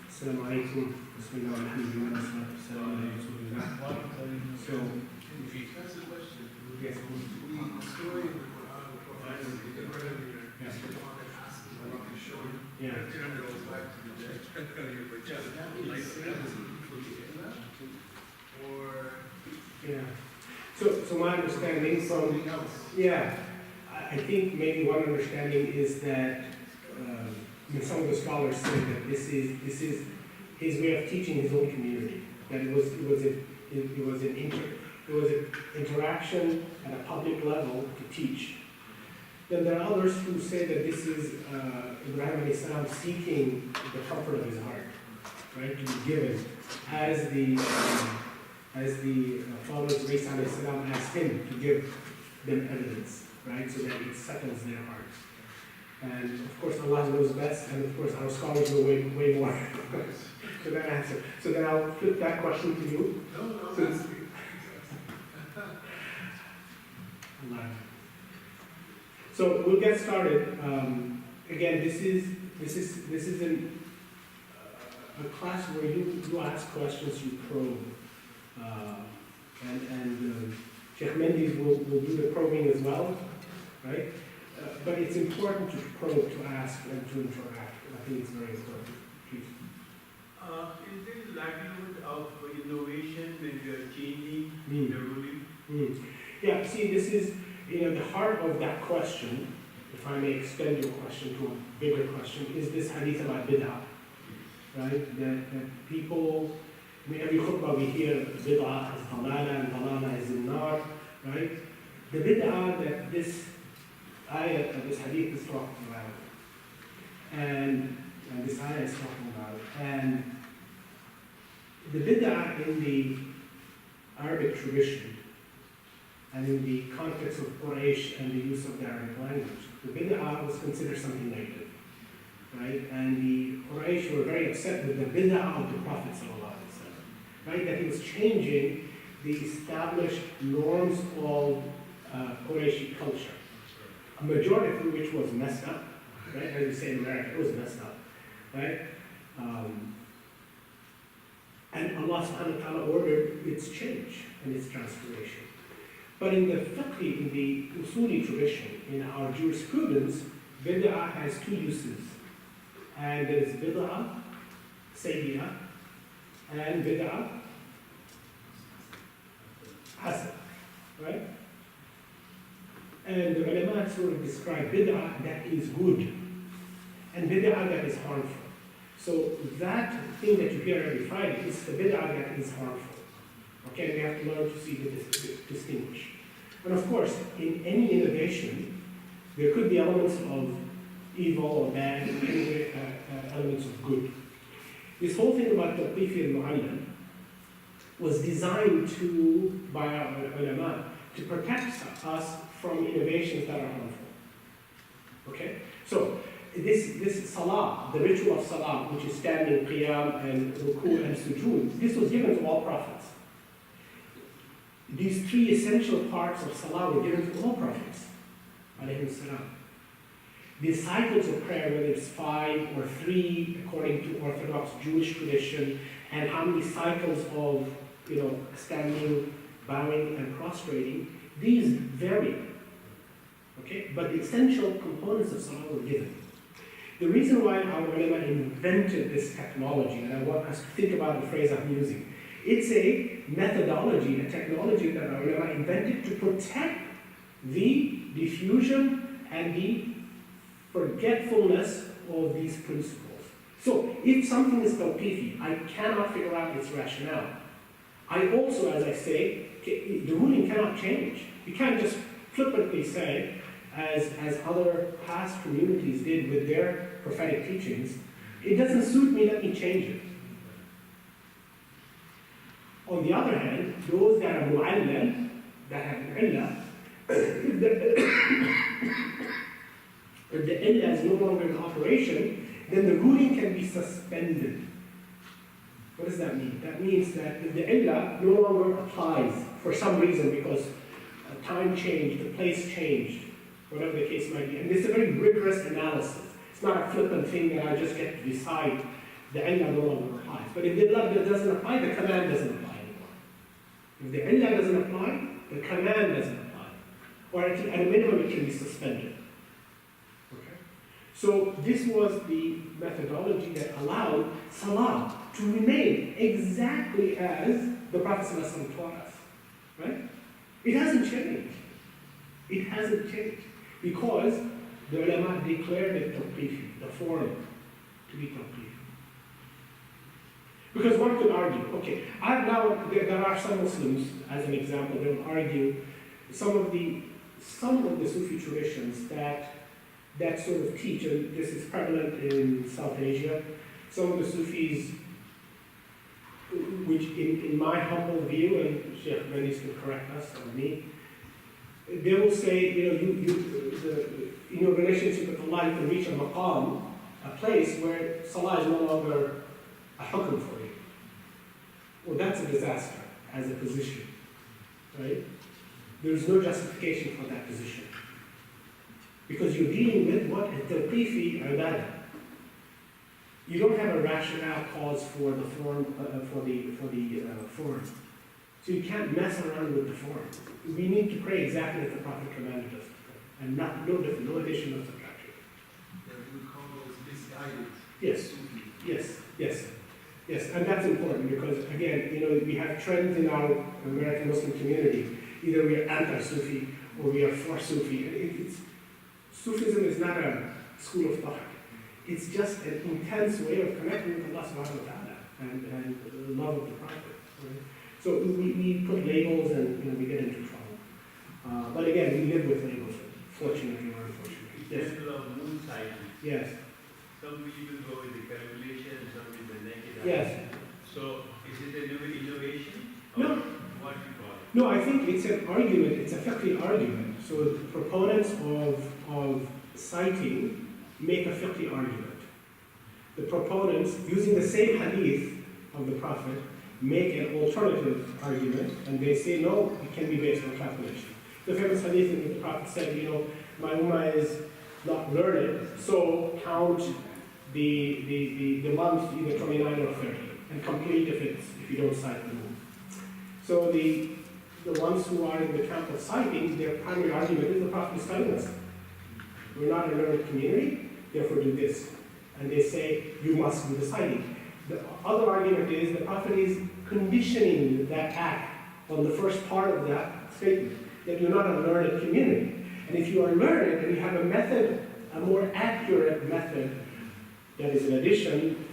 السلام عليكم بسم الله والحمد لله والصلاة والسلام على رسول الله. So, yes, The story of the Quran, the Prophet is earlier. yes, Muhammad asked him what to show him. yeah. It goes back to the day. That makes sense for the internet, or Yeah. So my understanding from, something else. yeah, I think maybe one understanding is that some of the scholars say that this is his way of teaching his own community. That it was an interaction at a public level to teach. Then there are others who say that this is Ibrahim alayhi salam seeking the comfort of his heart, right, to be given as the followers of Isa alayhi salam asked him to give them evidence, right, so that it settles their hearts. And of course Allah knows best, and of course our scholars know way more. So that answer. So then I'll flip that question to you. No, Since- that's Allah. So we'll get started. Again, this is a class where you ask questions, you probe, and Sheikh Mendes will do the probing as well, right? But it's important to probe, to ask, and to interact. I think it's very important. Please. Is there likelihood of innovation when we are changing Mm. the ruling? Yeah, see, this is, the heart of that question, if I may extend your question to a bigger question, is this hadith about bid'ah, right? That people, every khutbah we hear bid'ah is dalala and dalala is nar, right? The bid'ah that this ayah, this hadith is talking about, and this ayah is talking about, and the bid'ah in the Arabic tradition, and in the context of Quraysh and the use of the Arabic language, the bid'ah was considered something negative, right? And the Quraysh were very upset with the bid'ah of the Prophet ﷺ, right? That he was changing the established norms of Qurayshi culture, a majority of which was messed up, right? As you say in America, it was messed up, right? And Allah subhanahu wa ta'ala ordered its change and its transformation. But in the fiqh, in the usuli tradition, in our jurisprudence, bid'ah has two uses. And there is bid'ah sayyi'ah and bid'ah hasan, right? And the ulama sort of describe bid'ah that is good and bid'ah that is harmful. So that thing that you hear every Friday is the bid'ah that is harmful. Okay, we have to learn to see the distinguish. And of course, in any innovation, there could be elements of evil or bad, and elements of good. This whole thing about tawqif al-mu'allam was designed by our ulama to protect us from innovations that are harmful. Okay? So, this salah, the ritual of salah, which is standing, qiyam, and ruku' and sujood, this was given to all prophets. These three essential parts of salah were given to all prophets. Alayhim salam. The cycles of prayer, whether it's 5 or 3, according to Orthodox Jewish tradition, and how many cycles of standing, bowing, and prostrating, these vary. Okay? But the essential components of salah were given. The reason why our ulama invented this technology, and I want us to think about the phrase I'm using, it's a methodology, a technology that our ulama invented to protect the diffusion and the forgetfulness of these principles. So, if something is tawqifi, I cannot figure out its rationale. I also, as I say, the ruling cannot change. You can't just flippantly say, as other past communities did with their prophetic teachings, it doesn't suit me, let me change it. On the other hand, those that are mu'allal, that have an illah, if the illah is no longer in operation, then the ruling can be suspended. What does that mean? That means that if the illah no longer applies for some reason because time changed, the place changed, whatever the case might be, and this is a very rigorous analysis. It's not a flippant thing that I just get to decide the illah no longer applies. But if the illah doesn't apply, the command doesn't apply anymore. If the illah doesn't apply, the command doesn't apply. Or at a minimum, it can be suspended. Okay? So this was the methodology that allowed salah to remain exactly as the Prophet ﷺ taught us. Right? It hasn't changed. It hasn't changed. Because the ulama declared it tawqifi, the form to be tawqifi. Because one could argue, okay, there are some Muslims, as an example, they will argue some of the Sufi traditions that sort of teach, and this is prevalent in South Asia, some of the Sufis, which in my humble view, and Sheikh Manis can correct us or me, they will say, in your relationship with Allah, you can reach a maqam, a place where salah is no longer a hukm for you. Well, that's a disaster as a position, right? There's no justification for that position. Because you're dealing with what? At-tawqifi ibadah. You don't have a rationale cause for the form, form. So you can't mess around with the form. We need to pray exactly as the Prophet commanded us to pray, and no different, no addition, no subtraction. Yeah, we would call those misguided. Yes, Sufi. yes, and that's important because again, we have trends in our American Muslim community. Either we are anti-Sufi or we are for Sufi. Sufism is not a school of thought. It's just an intense way of connecting with Allah subhanahu wa ta'ala and the love of the Prophet. Right? So we put labels and we get into trouble. But again, we live with labels, fortunately or unfortunately. Yes. Example of moon cycle. Yes. Some people go with the calculation, some with the naked eye. Yes. So is it an innovation? No. Or what you call it? No, I think it's an argument, it's a fiqh argument. So the proponents of citing make a fiqh argument. The proponents, using the same hadith of the Prophet, make an alternative argument, and they say, no, it can be based on calculation. The famous hadith in the Prophet said, my ummah is not learned, so count the months either 29 or 30, and complete if you don't cite the moon. So the ones who are in the camp of citing, their primary argument is the Prophet is telling us, we're not a learned community, therefore do this. And they say, you must do the citing. The other argument is the Prophet is conditioning that act on the first part of that statement, that you're not a learned community. And if you are learned and you have a method, a more accurate method, that is an addition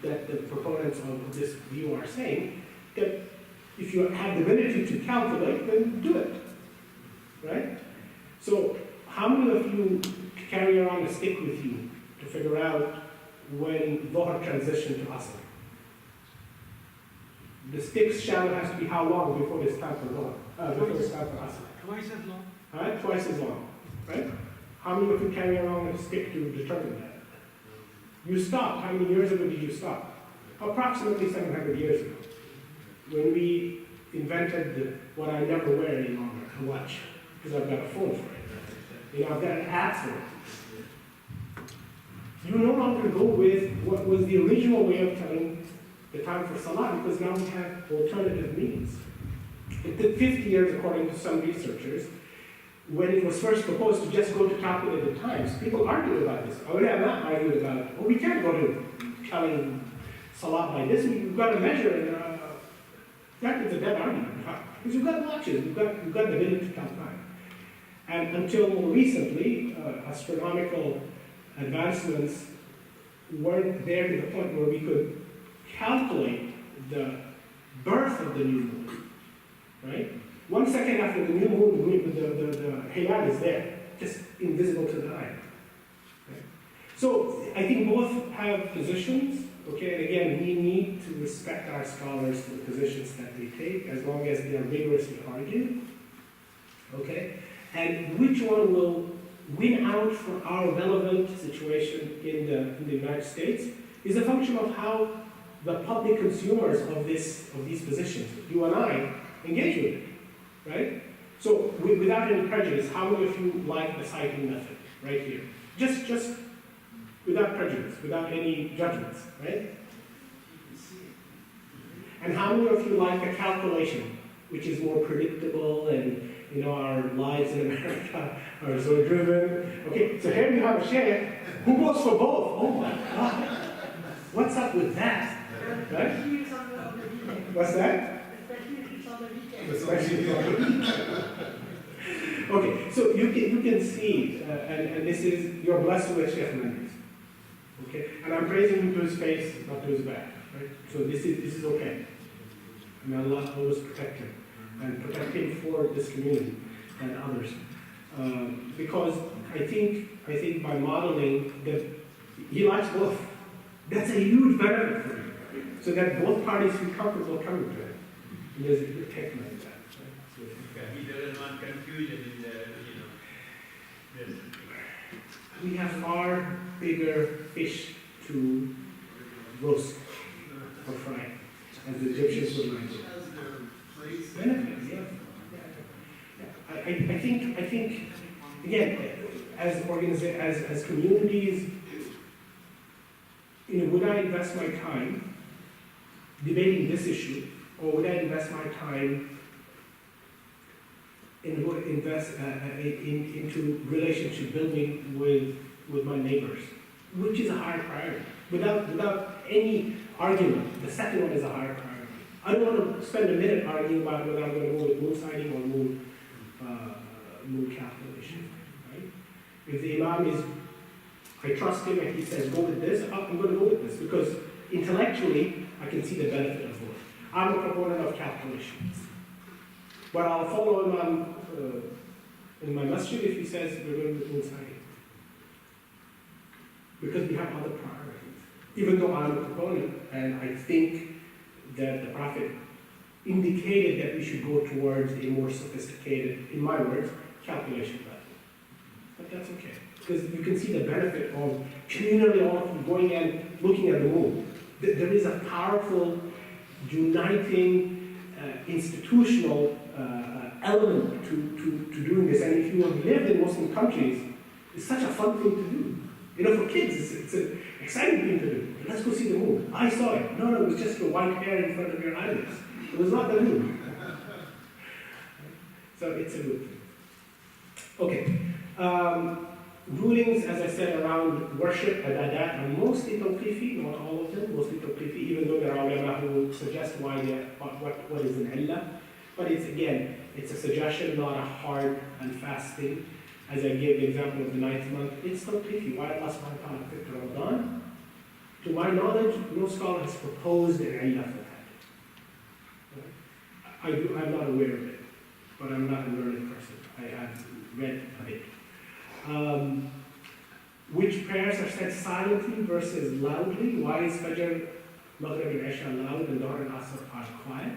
that the proponents of this view are saying, that if you have the ability to calculate, then do it, right? So how many of you carry around a stick with you to figure out when Dhuhr transitioned to Asr? The stick's shadow has to be how long before it's time for Dhuhr? Before it's time for Asr? Twice as long. All right, twice as long, right? How many of you carry around a stick to determine that? You stopped. How many years ago did you stop? Approximately 700 years ago, when we invented what I never wear any longer, a watch, because I've got a phone for it. I've got an app for it. You no longer go with what was the original way of telling the time for Salah, because now we have alternative means. It took 50 years, according to some researchers, when it was first proposed to just go to calculated times. People argued about this. I have not argued about, we can't go to counting Salah by this. We've got to measure it. That is a dead argument. Because you've got watches, you've got the ability to count time. And until more recently, astronomical advancements weren't there to the point where we could calculate the birth of the new moon, right? 1 second after the new moon, the hilal is there, just invisible to the eye. Right? So I think both have positions, Okay, and again, we need to respect our scholars for the positions that they take, as long as they are rigorously argued. Okay, and which one will win out for our relevant situation in the United States is a function of how the public consumers of these positions, you and I, engage with it, right? So without any prejudice, how many of you like the citing method right here? Just without prejudice, without any judgments, right? And how many of you like the calculation, which is more predictable, and you know our lives in America are so driven? Okay, so here you have a share. Who goes for both? Oh my God! What's up with that? Right? What's that? Especially on the weekend. Okay, so you can see, and this is, you're blessed with Sheikh Mendes. Okay, and I'm praising him to his face, not to his back. Right? So this is okay. And Allah always protect him, and protect him for this community and others. Because I think by modeling that he likes both, that's a huge benefit for him. So that both parties feel comfortable coming to him. And there's a good technique like that. Right? So, He doesn't want confusion in the, yes. we have far bigger fish to roast or fry, as the Egyptians would like to. Benefit, yeah. I think again, as communities, you know, would I invest my time debating this issue, or would I invest my time into relationship building with my neighbors, which is a higher priority. Without any argument, the second one is a higher priority. I don't want to spend a minute arguing about whether I'm going to go with moon sighting or moon calculation. Right? If the Imam is, I trust him and he says go with this, I'm going to go with this because intellectually I can see the benefit of both. I'm a proponent of calculations. But I'll follow him on, in my masjid if he says we're going with moon sighting. Because we have other priorities. Even though I'm a proponent, and I think that the Prophet indicated that we should go towards a more sophisticated, in my words, calculation method. But that's okay. Because you can see the benefit of communally all of you going and looking at the moon. There is a powerful, uniting, institutional element to doing this. And if you have lived in Muslim countries, it's such a fun thing to do. You know, for kids, it's an exciting thing to do. Let's go see the moon. I saw it. No, it was just your white hair in front of your eyelids. It was not the moon. So it's a good thing. Okay. Rulings, as I said, around worship, adadat, are mostly tawqifi, not all of them, mostly tawqifi, even though there are ulama who suggest why what is an illah. But it's, again, it's a suggestion, not a hard and fast thing. As I gave the example of the 9th month, it's tawqifi. Why Allah subhanahu wa ta'ala picked Ramadan? To my knowledge, no scholar has proposed an illah for that. I'm not aware of it, but I'm not a learned person. I have read a bit. Which prayers are said silently versus loudly? Why is Fajr, Maghrib and Isha loud and Dhuhr and Asr are quiet?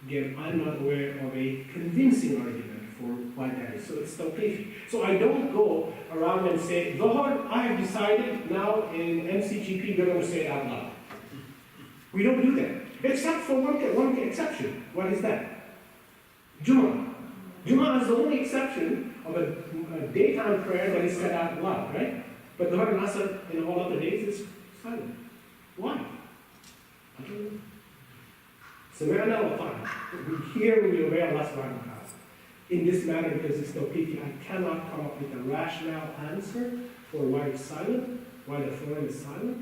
Again, I'm not aware of a convincing argument for why that is. So it's tawqifi. So I don't go around and say, Dhuhr, I have decided now in MCGP we're going to say it out loud. We don't do that. Except for one exception. What is that? Jummah. Jummah is the only exception of a daytime prayer that is said out loud, right? But Dhuhr and Asr in all other days is silent. Why? I don't know. Sami'na wa ta'na. We hear and we obey Allah subhanahu wa ta'ala. In this matter, because it's tawqifi, I cannot come up with a rational answer for why it's silent, why the Quran is silent.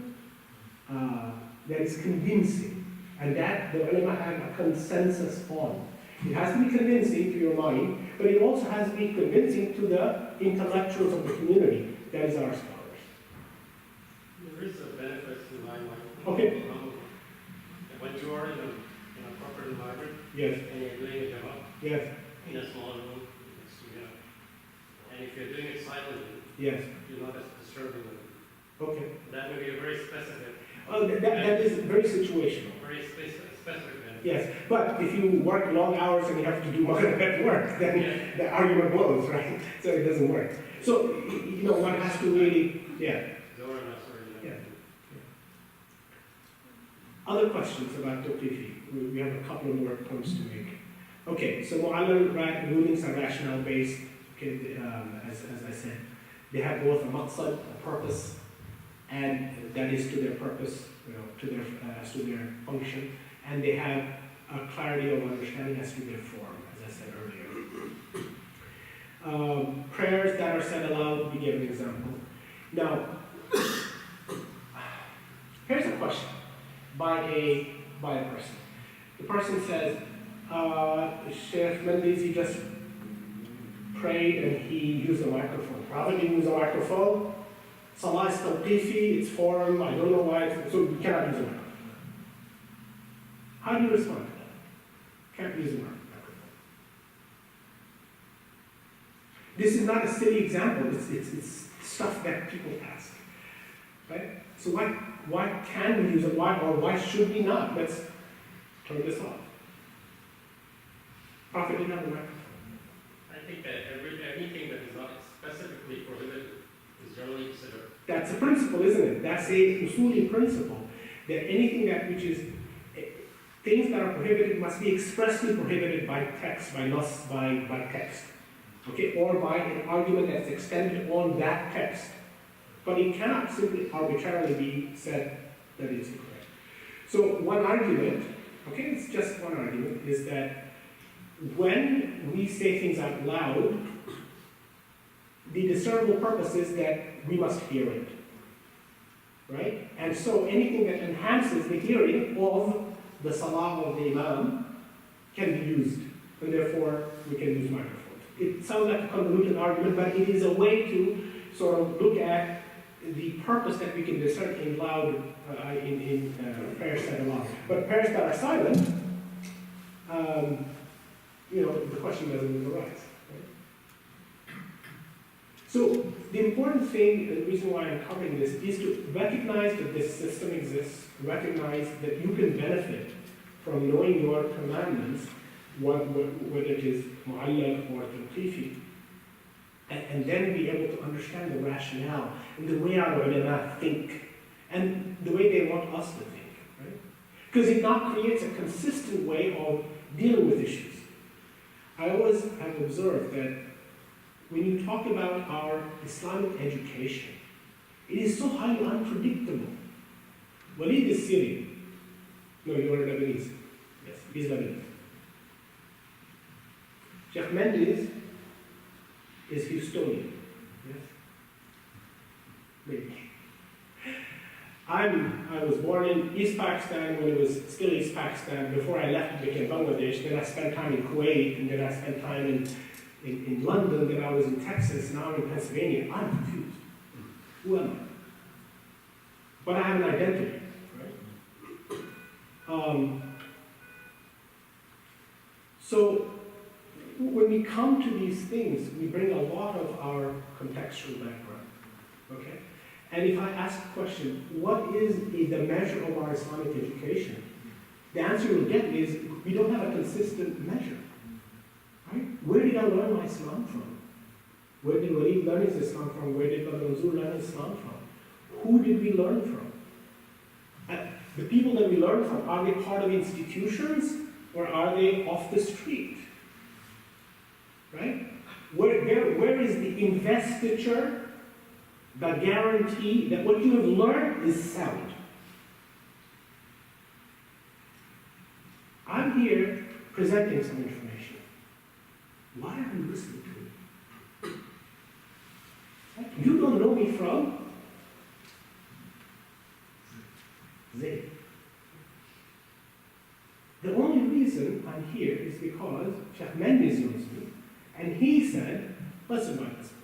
That is convincing. And that the ulama have a consensus on. It has to be convincing to your mind, but it also has to be convincing to the intellectuals of the community. That is our scholars. There is a benefit to my mind. Okay. When you are in a proper environment, Yes. and you're doing a job Yes. in a small room, next to you, and if you're doing it silently, Yes. you're not as disturbing them. Okay. That may be a very specific. That is very situational. Very specific benefit. Yes, but if you work long hours and you have to do more of that work, then Yeah. the argument blows, right? So it doesn't work. So, one has to really, yeah. Lower enough, sorry. Yeah. Other questions about Tawqifi? We have a couple of more points to make. Okay, so Mu'allal rulings are rationale based, okay, as I said. They have both a maqsad, a purpose, and that is to their purpose, as to their function, and they have a clarity of understanding as to their form, as I said earlier. Prayers that are said aloud, we gave an example. Now, here's a question by a person. The person says, Sheikh Mendizi just prayed and he used a microphone. Prophet didn't use a microphone. Salah is tawqifi, it's form, I don't know why, so we cannot use a microphone. How do you respond to that? Can't use a microphone. This is not a silly example, it's stuff that people ask. Right? So why can we use it? Why should we not? Let's turn this off. Prophet didn't have a microphone. I think that anything that is not specifically prohibited is generally considered. That's a principle, isn't it? That's a usuli principle. That anything which is things that are prohibited must be expressly prohibited by text, by nas, by text. Okay, or by an argument that's extended on that text. But it cannot simply arbitrarily be said that it's incorrect. So one argument, okay, it's just one argument, is that when we say things out loud, the discernible purpose is that we must hear it. Right? And so anything that enhances the hearing of the salah of the imam can be used, and therefore we can use microphones. It sounds like a convoluted argument, but it is a way to sort of look at the purpose that we can discern in loud, in prayers said aloud. But prayers that are silent, the question doesn't arise. Right? So the important thing, the reason why I'm covering this, is to recognize that this system exists, recognize that you can benefit from knowing your commandments, whether it is mu'allal or tawqifi, and then be able to understand the rationale and the way our ulama think, and the way they want us to think, right? Because it now creates a consistent way of dealing with issues. I always have observed that when you talk about our Islamic education, it is so highly unpredictable. Walid is Syrian. No, you are Lebanese. Yes, he's Lebanese. Sheikh Mendes is Houstonian. Yes? Maybe. I was born in East Pakistan when it was still East Pakistan. Before I left, it became Bangladesh. Then I spent time in Kuwait, and then I spent time in London. Then I was in Texas. Now I'm in Pennsylvania. I'm confused. Who am I? But I have an identity, right? So when we come to these things, we bring a lot of our contextual background. Okay? And if I ask the question, what is the measure of our Islamic education? The answer you'll get is, we don't have a consistent measure. Right? Where did I learn my Islam from? Where did Walid learn his Islam from? Where did Brother Manzoor learn his Islam from? Who did we learn from? The people that we learn from, are they part of institutions or are they off the street? Right? Where is the investiture, the guarantee that what you have learned is sound? I'm here presenting some information. Why are you listening to me? You don't know me from Zayd. The only reason I'm here is because Sheikh Mendes knows me, and he said, listen to this person.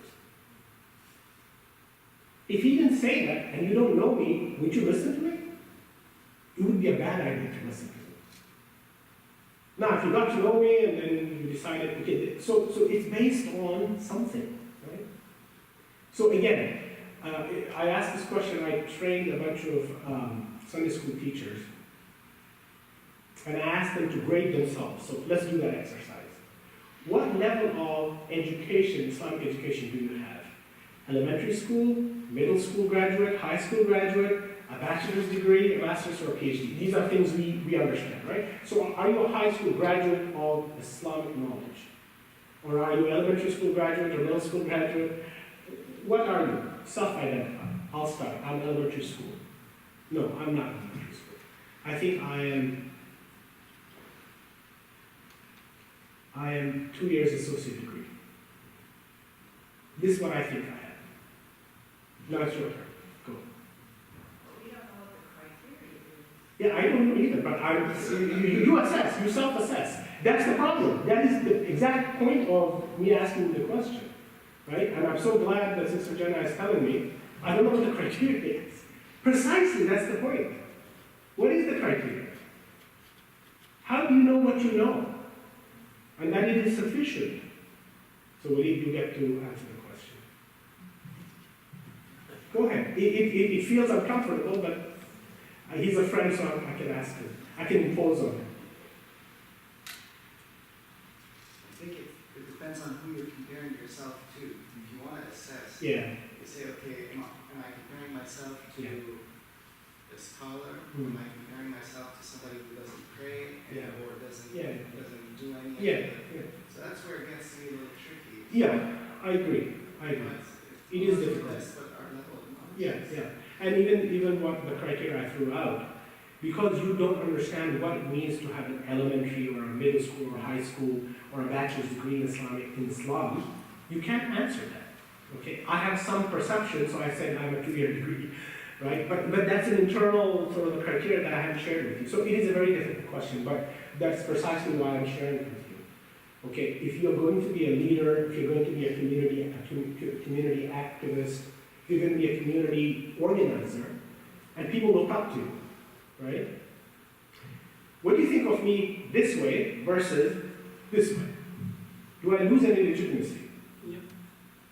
If he didn't say that, and you don't know me, would you listen to me? It would be a bad idea to listen to me. Now, if you got to know me, and then you decided, okay, so it's based on something, right? So again, I asked this question, I trained a bunch of Sunday school teachers, and I asked them to grade themselves. So let's do that exercise. What level of education, Islamic education, do you have? Elementary school, middle school graduate, high school graduate, a bachelor's degree, a master's, or a PhD. These are things we understand, right? So are you a high school graduate of Islamic knowledge? Or are you elementary school graduate or middle school graduate? What are you? Self-identify. I'll start. I'm elementary school. No, I'm not elementary school. I think I am 2 years associate degree. This is what I think I have. Now it's your turn. Go. We don't know what the criteria is. Yeah, I don't know either, but you assess, you self-assess. That's the problem. That is the exact point of me asking the question, right? And I'm so glad that Sister Jenna is telling me, I don't know what the criteria is. Precisely, that's the point. What is the criteria? How do you know what you know? And that it is sufficient. So Walid, you get to answer the question. Go ahead. It feels uncomfortable, but he's a friend, so I can ask him. I can impose on him. I think it depends on who you're comparing yourself to. If you want to assess, Yeah. you say, okay, am I comparing myself to Yeah. a scholar? Mm. Am I comparing myself to somebody who doesn't pray Yeah. or doesn't Yeah. do any of Yeah. it? Yeah. So that's where it gets to be a little tricky. Yeah, I agree. I agree. It is difficult. But our level of knowledge. Yeah, yeah. And even what the criteria I threw out, because you don't understand what it means to have an elementary or a middle school or high school or a bachelor's degree in Islam, you can't answer that. Okay? I have some perception, so I said I'm a 2-year degree, right? But that's an internal sort of criteria that I haven't shared with you. So it is a very difficult question, but that's precisely why I'm sharing it with you. Okay, if you're going to be a leader, if you're going to be a community activist, if you're going to be a community organizer, and people look up to you, right? What do you think of me this way versus this way? Do I lose any legitimacy? Yep.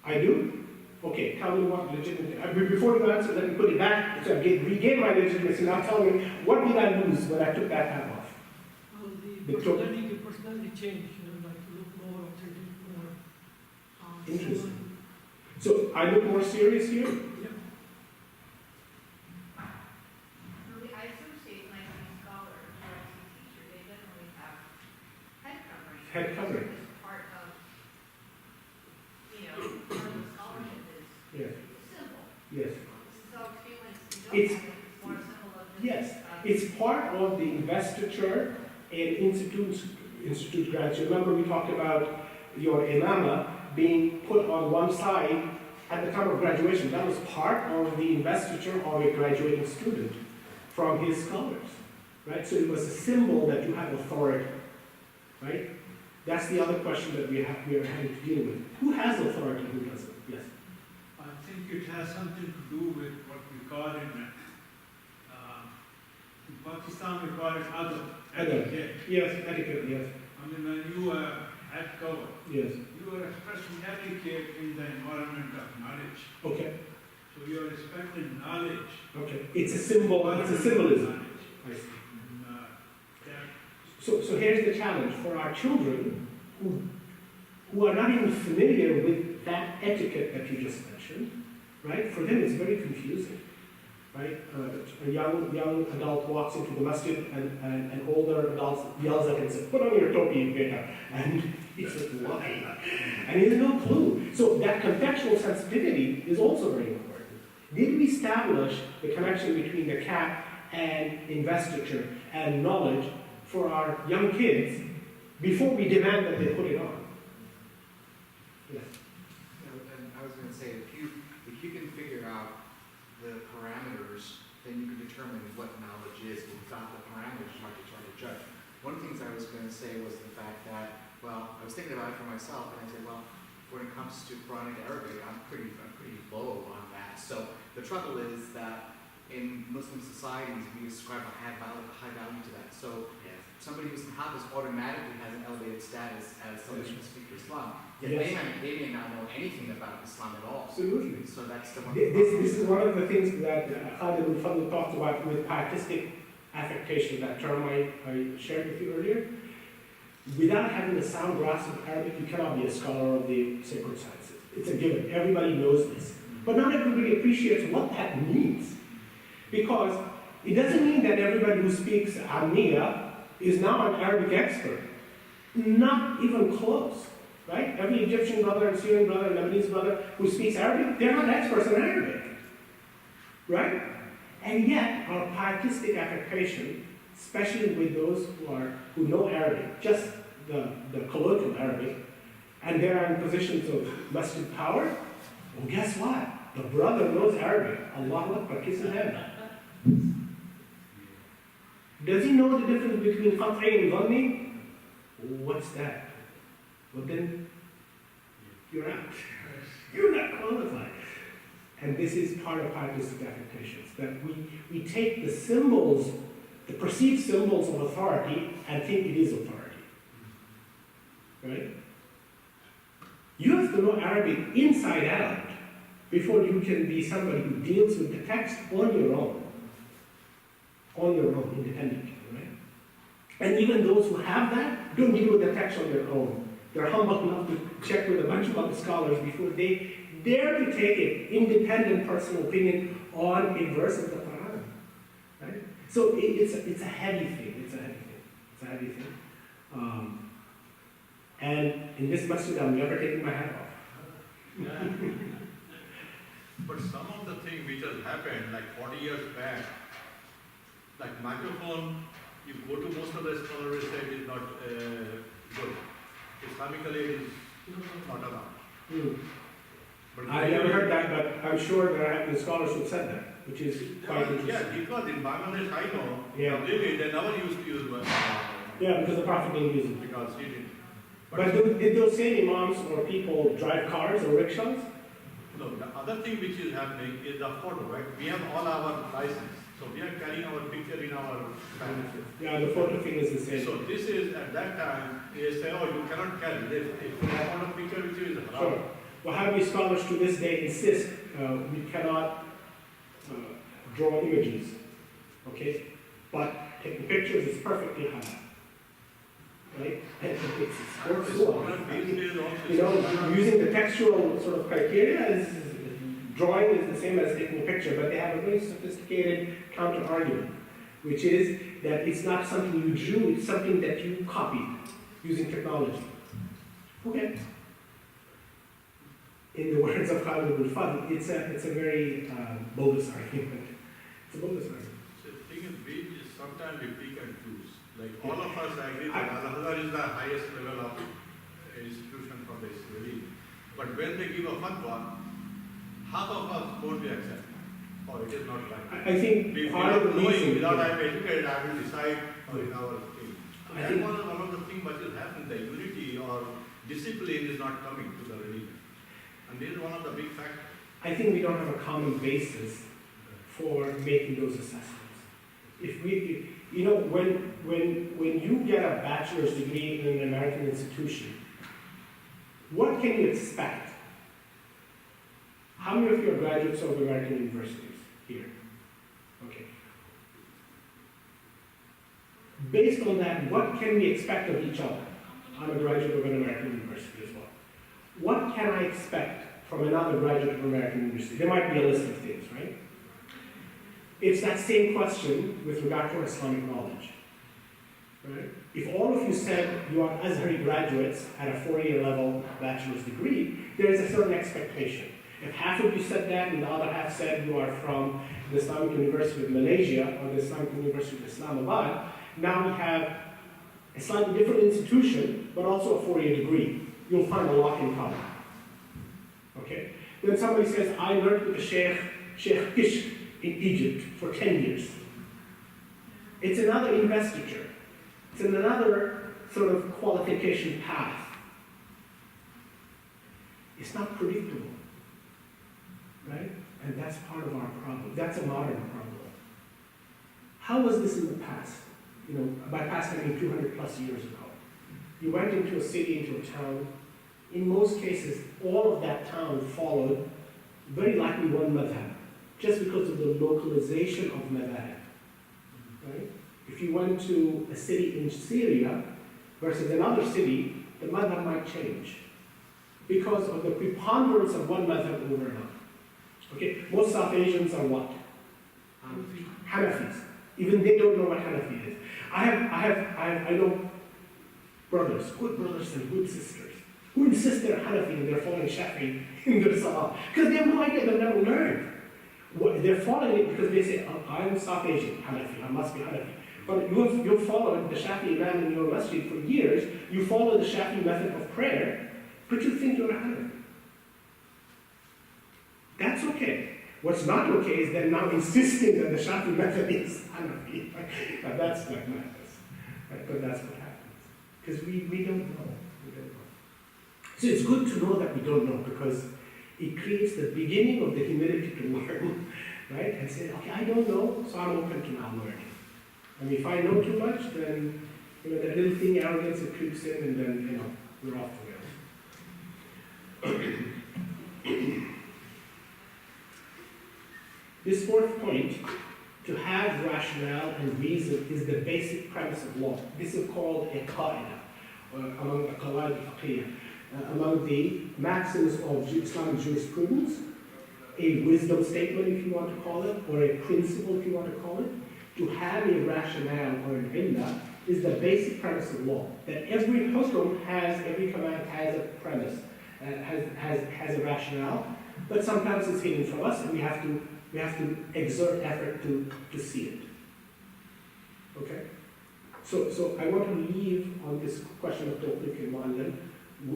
I do? Okay, tell me what legitimacy. Before you answer, let me put it back so I regain my legitimacy. Now tell me, what did I lose when I took that hat off? Well, The the personality change, like look more authentic, more. Interesting. So I look more serious here? Yeah. I associate like these scholars or as a teacher, they definitely have head covering. Head covering. As part of, part of the scholarship is Yes. simple. Yes. So when you don't It's- have it, it's more simple of just. Yes. It's part of the investiture and institute graduate. Remember we talked about your imama being put on one side at the time of graduation. That was part of the investiture of a graduating student from his scholars, right? So it was a symbol that you have authority, right? That's the other question that we are having to deal with. Who has authority, who doesn't? Yes. I think it has something to do with what we call in Pakistan we call it adab. Etiquette. Yes, etiquette, yes. I mean, when you at cover, Yes. you are expressing etiquette in the environment of knowledge. Okay. So you are respecting knowledge. Okay. It's a symbol, it's a symbolism. Knowledge. I see. And, that So here's the challenge for our children who are not even familiar with that etiquette that you just mentioned, right? For them, it's very confusing, right? A young adult walks into the masjid and an older adult yells at him and says, "Put on your topi, beta." And he says, "Why?" And he has no clue. So that contextual sensitivity is also very important. Did we establish the connection between the cap and investiture and knowledge for our young kids before we demand that they put it on? Yes. And I was going to say, if you can figure out the parameters, then you can determine what knowledge is. But without the parameters, you might be trying to judge. One of the things I was going to say was the fact that, well, I was thinking about it for myself, and I said, well, when it comes to Quranic Arabic, I'm pretty low on that. So the trouble is that in Muslim societies, we ascribe a high value to that. So somebody who's in Hafiz automatically has an elevated status as somebody who speaks Islam. Yet Yes. they may not know anything about Islam at all. Absolutely. So that's the one. This is one of the things that Khalid al-Fadl talked about with pietistic affectation, that term I shared with you earlier. Without having a sound grasp of Arabic, you cannot be a scholar of the sacred sciences. It's a given. Everybody knows this. But not everybody appreciates what that means. Because it doesn't mean that everybody who speaks Ammiya is now an Arabic expert. Not even close. Right? Every Egyptian brother and Syrian brother and Lebanese brother who speaks Arabic, they're not experts in Arabic. Right? And yet, our pietistic affectation, especially with those who know Arabic, just the colloquial Arabic, and they are in positions of masjid power, well, guess what? The brother knows Arabic. Allahu Akbar, kiss his hand. Does he know the difference between qat'i and dhanni? What's that? Well then, you're out. You're not qualified. And this is part of pietistic affectations, that we take the symbols, the perceived symbols of authority, and think it is authority. Right? You have to know Arabic inside out before you can be somebody who deals with the text on your own. On your own, independently, right? And even those who have that don't deal with the text on their own. They're humble enough to check with a bunch of other scholars before they dare to take an independent personal opinion on a verse of the Quran. Right? So it's a heavy thing. It's a heavy thing. And in this masjid, I'm never taking my hat off. But some of the things which has happened, like 40 years back, like microphone, you go to most of the scholars say it is not good. Islamically, it is not allowed. But I never heard that, but I'm sure there have been scholars who said that, which is quite interesting. Yeah, because in Bangladesh, I know, Yeah. really, they never used to use Yeah, because the Prophet didn't use it. because he didn't. But did those same imams or people drive cars or rickshaws? No, the other thing which is happening is the photo, right? We have all our license, so we are carrying our picture in our bag. Yeah, the photo thing is the same. So this is, at that time, they say, oh, you cannot carry this. If you want a picture which is haram. Sure. Well, how many scholars to this day insist we cannot draw images, okay? But taking pictures is perfectly halal, right? And it works well. These days also. You know, using the textual sort of criteria, drawing is the same as taking a picture, but they have a very sophisticated counter-argument, which is that it's not something you drew, it's something that you copied using technology. Okay. In the words of Khalid al-Fadl, it's a very bogus argument. It's a bogus argument. So the thing is, we sometimes we pick and choose. Like all of us agree that Al-Azhar is the highest level of institution for this relief. But when they give a fatwa, half of us won't be accepted. Or it is not right. I think part of the Without knowing, reason, without I'm educated, I will decide in our thing. I That think- was one of the things which is happening, the unity or discipline is not coming to the religion. And this is one of the big factors. I think we don't have a common basis for making those assessments. If we, you know, when you get a bachelor's degree in an American institution, what can you expect? How many of you are graduates of American universities here? Okay. Based on that, what can we expect of each other? I'm a graduate of an American university as well. What can I expect from another graduate of an American university? There might be a list of things, right? It's that same question with regard to Islamic knowledge. Right? If all of you said you are Azhari graduates at a 4-year level bachelor's degree, there is a certain expectation. If half of you said that and the other half said you are from the Islamic University of Malaysia or the Islamic University of Islamabad, now we have a slightly different institution, but also a 4-year degree. You'll find a lot in common. Okay? Then somebody says, I learned with the Sheikh Kishk in Egypt for 10 years. It's another investiture. It's another sort of qualification path. It's not predictable. Right? And that's part of our problem. That's a modern problem. How was this in the past? You know, by past I mean 200 plus years ago. you went into a city, into a town, in most cases, all of that town followed very likely one madhab, just because of the localization of madhab, right? If you went to a city in Syria versus another city, the madhab might change because of the preponderance of one madhab over another. Okay, most South Asians are what? Hanafis. Even they don't know what Hanafi is. I know brothers, good brothers and good sisters, who insist they're Hanafi and they're following Shafi'i in their Salah. Because they have no idea, they've never learned. They're following it because they say, oh, I'm South Asian, Hanafi, I must be Hanafi. But you've followed the Shafi'i imam in your masjid for years, you follow the Shafi'i method of prayer, but you think you're a Hanafi. That's okay. What's not okay is they're now insisting that the Shafi'i method is Hanafi. Now that's like madness. Right? But that's what happens. Because we don't know. We don't know. So it's good to know that we don't know because it creates the beginning of the humility to learn, right? And say, okay, I don't know, so I'm open to now learning. And if I know too much, then that little thing, arrogance, it creeps in, and then we're off the rails. This fourth point, to have rationale and reason, is the basic premise of law. This is called a qaida, among the qawaid al-fiqhiyya, among the maxims of Islamic jurisprudence, a wisdom statement, if you want to call it, or a principle, if you want to call it. To have a rationale or an illah is the basic premise of law. That every hukm every command has a premise, has a rationale, but sometimes it's hidden from us, and we have to exert effort to see it. Okay? So I want to leave on this question of tawfiq and mu'allim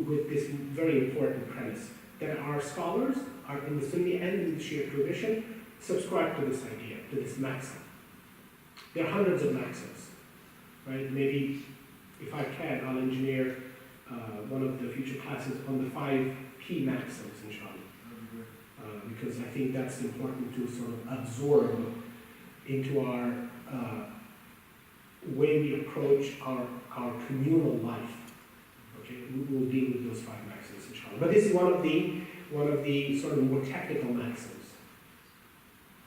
with this very important premise, that our scholars are in the Sunni and in the Shia tradition subscribe to this idea, to this maxim. There are hundreds of maxims, right? Maybe, if I can, I'll engineer one of the future classes on the 5 key maxims, inshallah. Because I think that's important to sort of absorb into our way we approach our communal life. Okay, we'll deal with those 5 maxims, inshallah. But this is one of the sort of more technical maxims,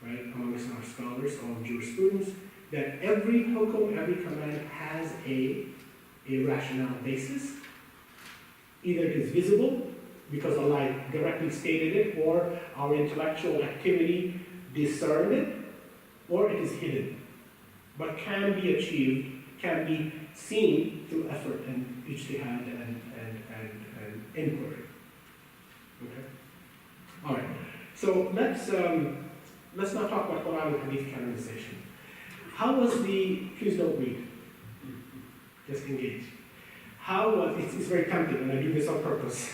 right, amongst our scholars of jurisprudence, that every hukum, every command has a rationale basis. Either it is visible, because Allah directly stated it, or our intellectual activity discerned it, or it is hidden, but can be achieved, can be seen through effort and ijtihad and inquiry. Okay? All right. So let's not talk about Quran and Hadith canonization. How was please don't read, just engage. How was, it's very tempting, and I do this on purpose.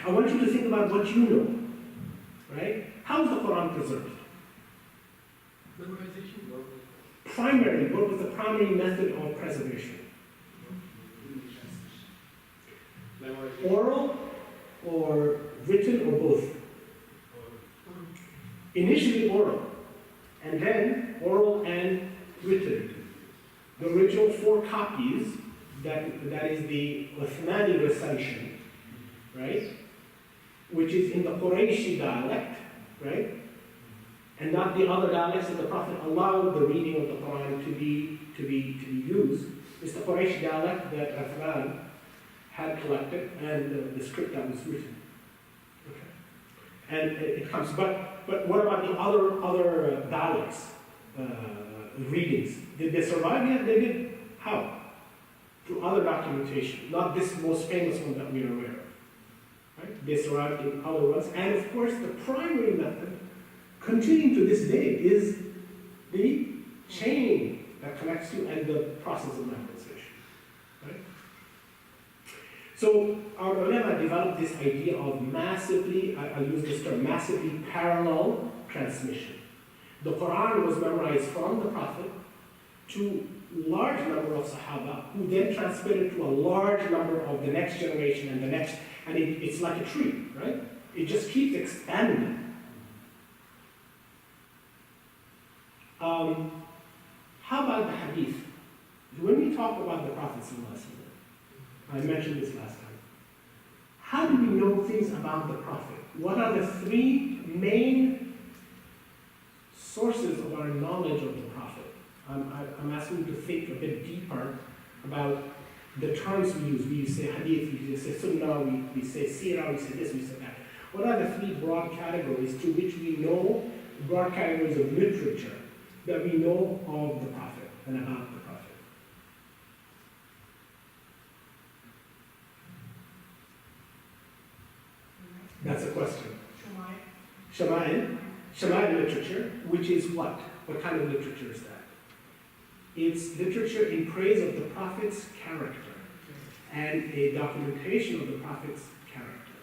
I want you to think about what you know, right? How is the Quran preserved? Memorization. Primarily, what was the primary method of preservation? Oral or written or both? Initially oral, and then oral and written. The original 4 copies, that is the Uthmani recitation, right? Which is in the Qurayshi dialect, right? And not the other dialects that the Prophet allowed the reading of the Quran to be used. It's the Qurayshi dialect that Uthman had collected and the script that was written. Okay. And it comes, but what about the other dialects, readings? Did they survive? Yeah, they did. How? Through other documentation, not this most famous one that we are aware of. Right? They survived in other ones, and of course the primary method, continuing to this day, is the chain that connects you and the process of memorization. Right? So our ulama developed this idea of massively, I'll use this term, massively parallel transmission. The Quran was memorized from the Prophet to large number of Sahaba, who then transmitted to a large number of the next generation and the next, and it's like a tree, right? It just keeps expanding. How about the hadith? When we talk about the Prophet ﷺ, I mentioned this last time. How do we know things about the Prophet? What are the three main sources of our knowledge of the Prophet? I'm asking you to think a bit deeper about the terms we use. We say hadith, we say sunnah, we say seerah, we say this, we say that. What are the three broad categories to which we know, broad categories of literature that we know of the Prophet and about the Prophet? That's a question. Shama'il literature, which is what? What kind of literature is that? It's literature in praise of the Prophet's character and a documentation of the Prophet's character.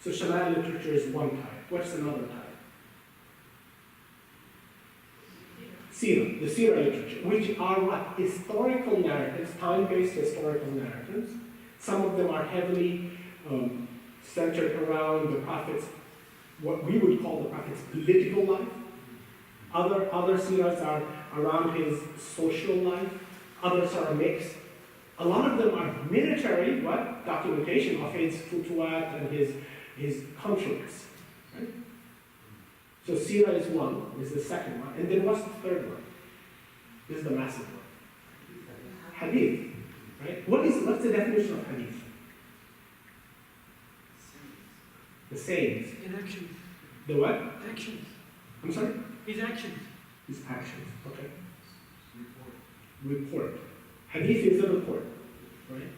So Shama'il literature is one type. What's another type? Seerah, the Seerah literature, which are what? Historical narratives, time-based historical narratives. Some of them are heavily centered around the Prophet's, what we would call the Prophet's political life. Other seerahs are around his social life. Others are mixed. A lot of them are military, documentation of his futuhat and his conflicts. Right? So seerah is one, is the second one. And then what's the third one? This is the massive one. Hadith. Right? What's the definition of hadith? The sayings. In actions. The what? Actions. I'm sorry? His actions. His actions. Okay. Report. Hadith is a report, right?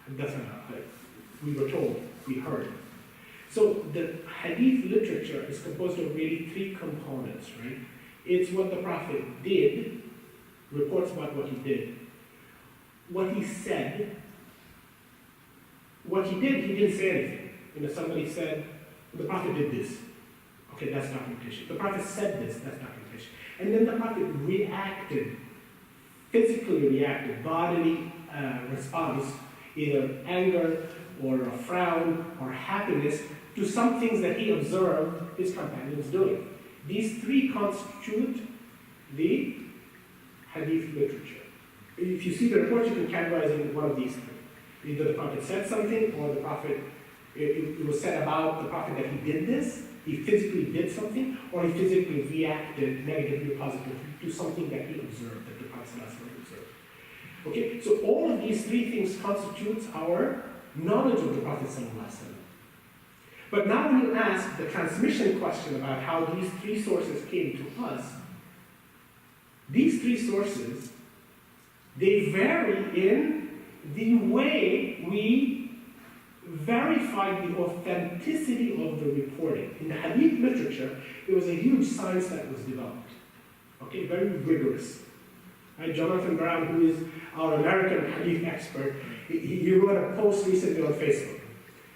That's not we were told, we heard. So the hadith literature is composed of really three components, right? It's what the Prophet did, reports about what he did. What he said, what he didn't say anything. Somebody said, the Prophet did this. Okay, that's documentation. The Prophet said this, that's documentation. And then the Prophet reacted, physically reacted, bodily response, either anger or a frown or happiness to some things that he observed his companions doing. These three constitute the hadith literature. If you see the report, you can categorize it in one of these three. Either the Prophet said something, or the Prophet, it was said about the Prophet that he did this, he physically did something, or he physically reacted negatively or positively to something that he observed, that the Prophet observed. Okay, so all of these three things constitutes our knowledge of the Prophet ﷺ. But now when you ask the transmission question about how these three sources came to us, these three sources, they vary in the way we verify the authenticity of the reporting. In the hadith literature, there was a huge science that was developed. Okay, very rigorous. Right? Jonathan Brown, who is our American hadith expert, he wrote a post recently on Facebook.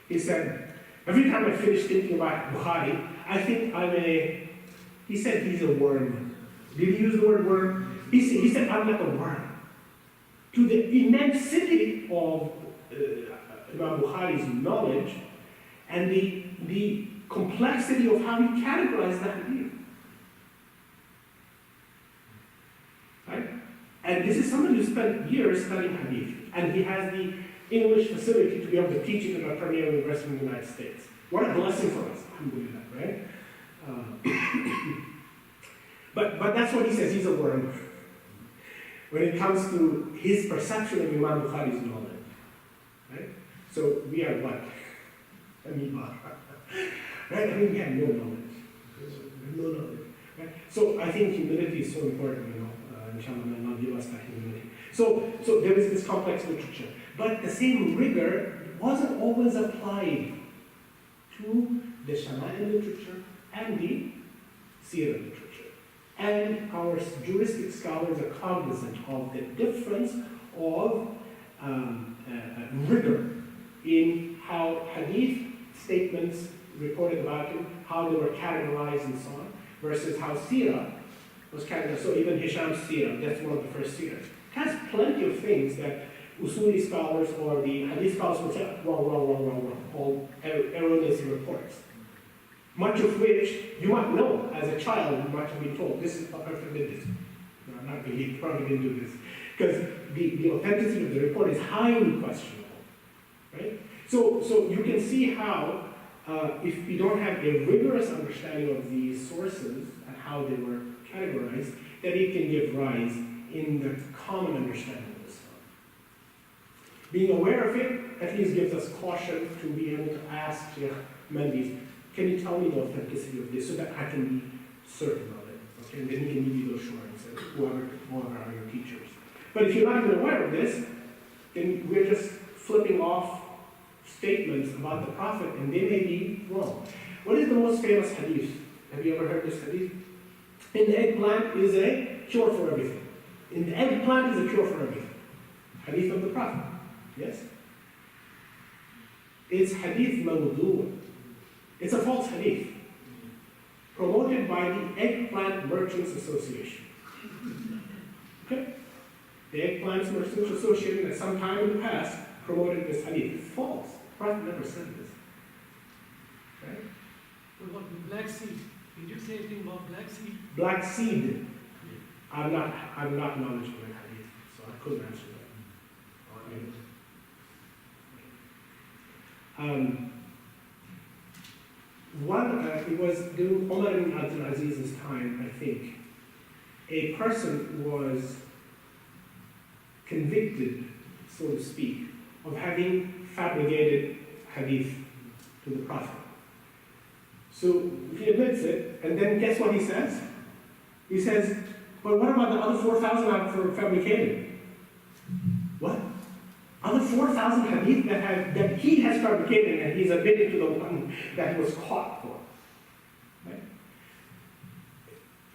He said, every time I finish thinking about Bukhari, I think he said he's a worm. Did he use the word worm? He said, I'm like a worm. To the immensity of Imam Bukhari's knowledge and the complexity of how he categorized the hadith. Right? And this is somebody who spent years studying hadith, and he has the English facility to be able to teach it at a premier university in the United States. What a blessing for us, alhamdulillah, right? But that's what he says, he's a worm. When it comes to his perception of Imam Bukhari's knowledge. Right? So we are what? Amoeba. Right? I mean, we have no knowledge. No knowledge. Right? So I think humility is so important, inshallah, may Allah give us that humility. So there is this complex literature. But the same rigor wasn't always applied to the Shama'il literature and the Seerah literature. And our juristic scholars are cognizant of the difference of rigor in how hadith statements reported about him, how they were categorized and so on, versus how Seerah was categorized. So even Hisham's Seerah, that's one of the first Seerahs, has plenty of things that Usuli scholars or the hadith scholars would say, wrong, all erroneous reports. Much of which you might know as a child, you might have been told, this is the Prophet did this. No, not believe, probably didn't do this. Because the authenticity of the report is highly questionable, right? So you can see how, if we don't have a rigorous understanding of these sources and how they were categorized, that it can give rise in the common understanding of Islam. Being aware of it at least gives us caution to be able to ask Sheikh Mendes, can you tell me the authenticity of this so that I can be certain of it? Okay, and then he can give you those assurance, whoever are your teachers. But if you're not even aware of this, then we're just flipping off statements about the Prophet, and they may be wrong. What is the most famous hadith? Have you ever heard this hadith? In the eggplant is a cure for everything. In the eggplant is a cure for everything. Hadith of the Prophet. Yes? It's hadith mawdu'. It's a false hadith. Promoted by the Eggplant Merchants Association. Okay? The Eggplant Merchants Association at some time in the past promoted this hadith. It's false. The Prophet never said this. Right? What about the black seed? Did you say anything about black seed? Black seed. I'm not knowledgeable in hadith, so I couldn't answer that. It was during Umar ibn Abdul Aziz's time, I think, a person was convicted, so to speak, of having fabricated hadith to the Prophet. So he admits it, and then guess what he says? He says, well, what about the other 4,000 I've fabricated? What? Other 4,000 hadith that he has fabricated, and he's admitted to the one that he was caught for. Right?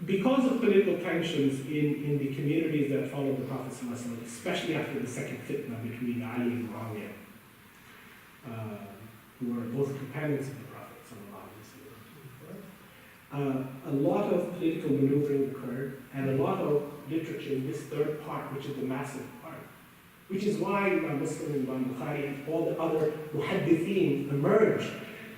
Because of political tensions in the communities that followed the Prophet ﷺ, especially after the second fitna between Ali and Muawiyah, who were both companions of the Prophet ﷺ, a lot of political maneuvering occurred, and a lot of literature in this third part, which is the massive part. Which is why Imam Muslim, Imam Bukhari, and all the other muhaddithin emerged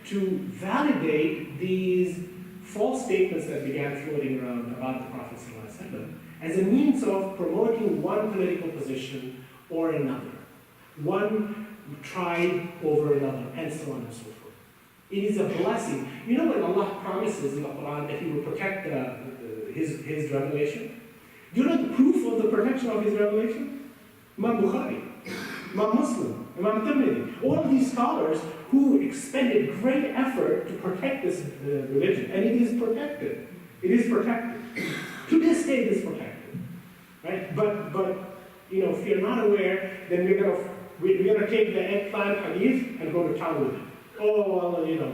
to validate these false statements that began floating around about the Prophet ﷺ as a means of promoting one political position or another, one tribe over another, and so on and so forth. It is a blessing. You know when Allah promises in the Quran that He will protect His revelation? Do you know the proof of the protection of His revelation? Imam Bukhari, Imam Muslim, Imam Tirmidhi, all of these scholars who expended great effort to protect this religion, and it is protected. It is protected. To this day, it is protected, right? But you know, if you're not aware, then we're gonna take the eggplant hadith and go to town with it. Oh well, you know,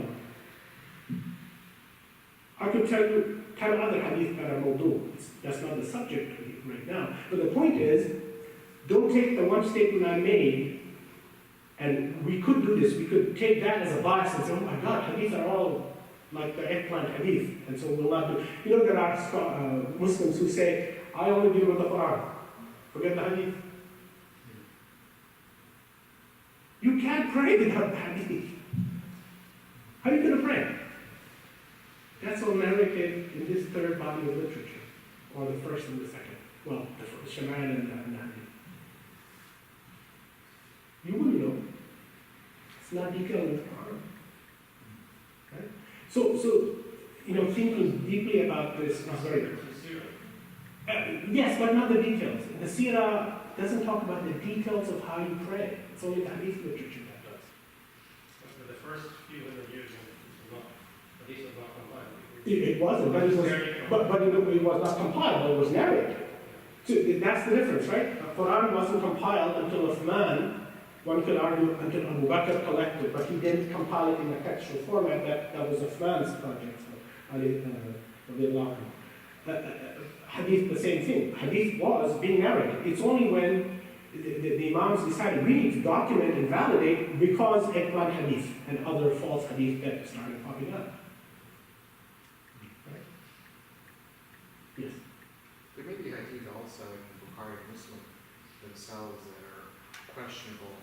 I could tell you 10 other hadith that are mawdu'. That's not the subject right now. But the point is, don't take the one statement I made, and we could do this. We could take that as a bias and say, oh my God, hadith are all like the eggplant hadith, and so we'll not do. You know, there are Muslims who say, I only deal with the Quran. Forget the hadith. You can't pray without the hadith. How are you going to pray? That's all narrated in this third body of literature, or the first and the second. Well, the Shama'il and the hadith. You wouldn't know. It's not detailed in the Quran. Right? So you know, thinking deeply about this is very good. Yes, but not the details. The Sirah doesn't talk about the details of how you pray. It's only the hadith literature that does. But for the first few hundred years, hadith was not compiled. It wasn't, but it was not compiled, but it was narrated. So that's the difference, right? The Quran wasn't compiled until Uthman. One could argue until Abu Bakr collected, but he didn't compile it in a textual format. That was Uthman's project. Hadith, the same thing. Hadith was being narrated. It's only when the Imams decided we need to document and validate because eggplant hadith and other false hadith that started popping up. Right? Yes. There may be hadith also in Bukhari and Muslim themselves that are questionable,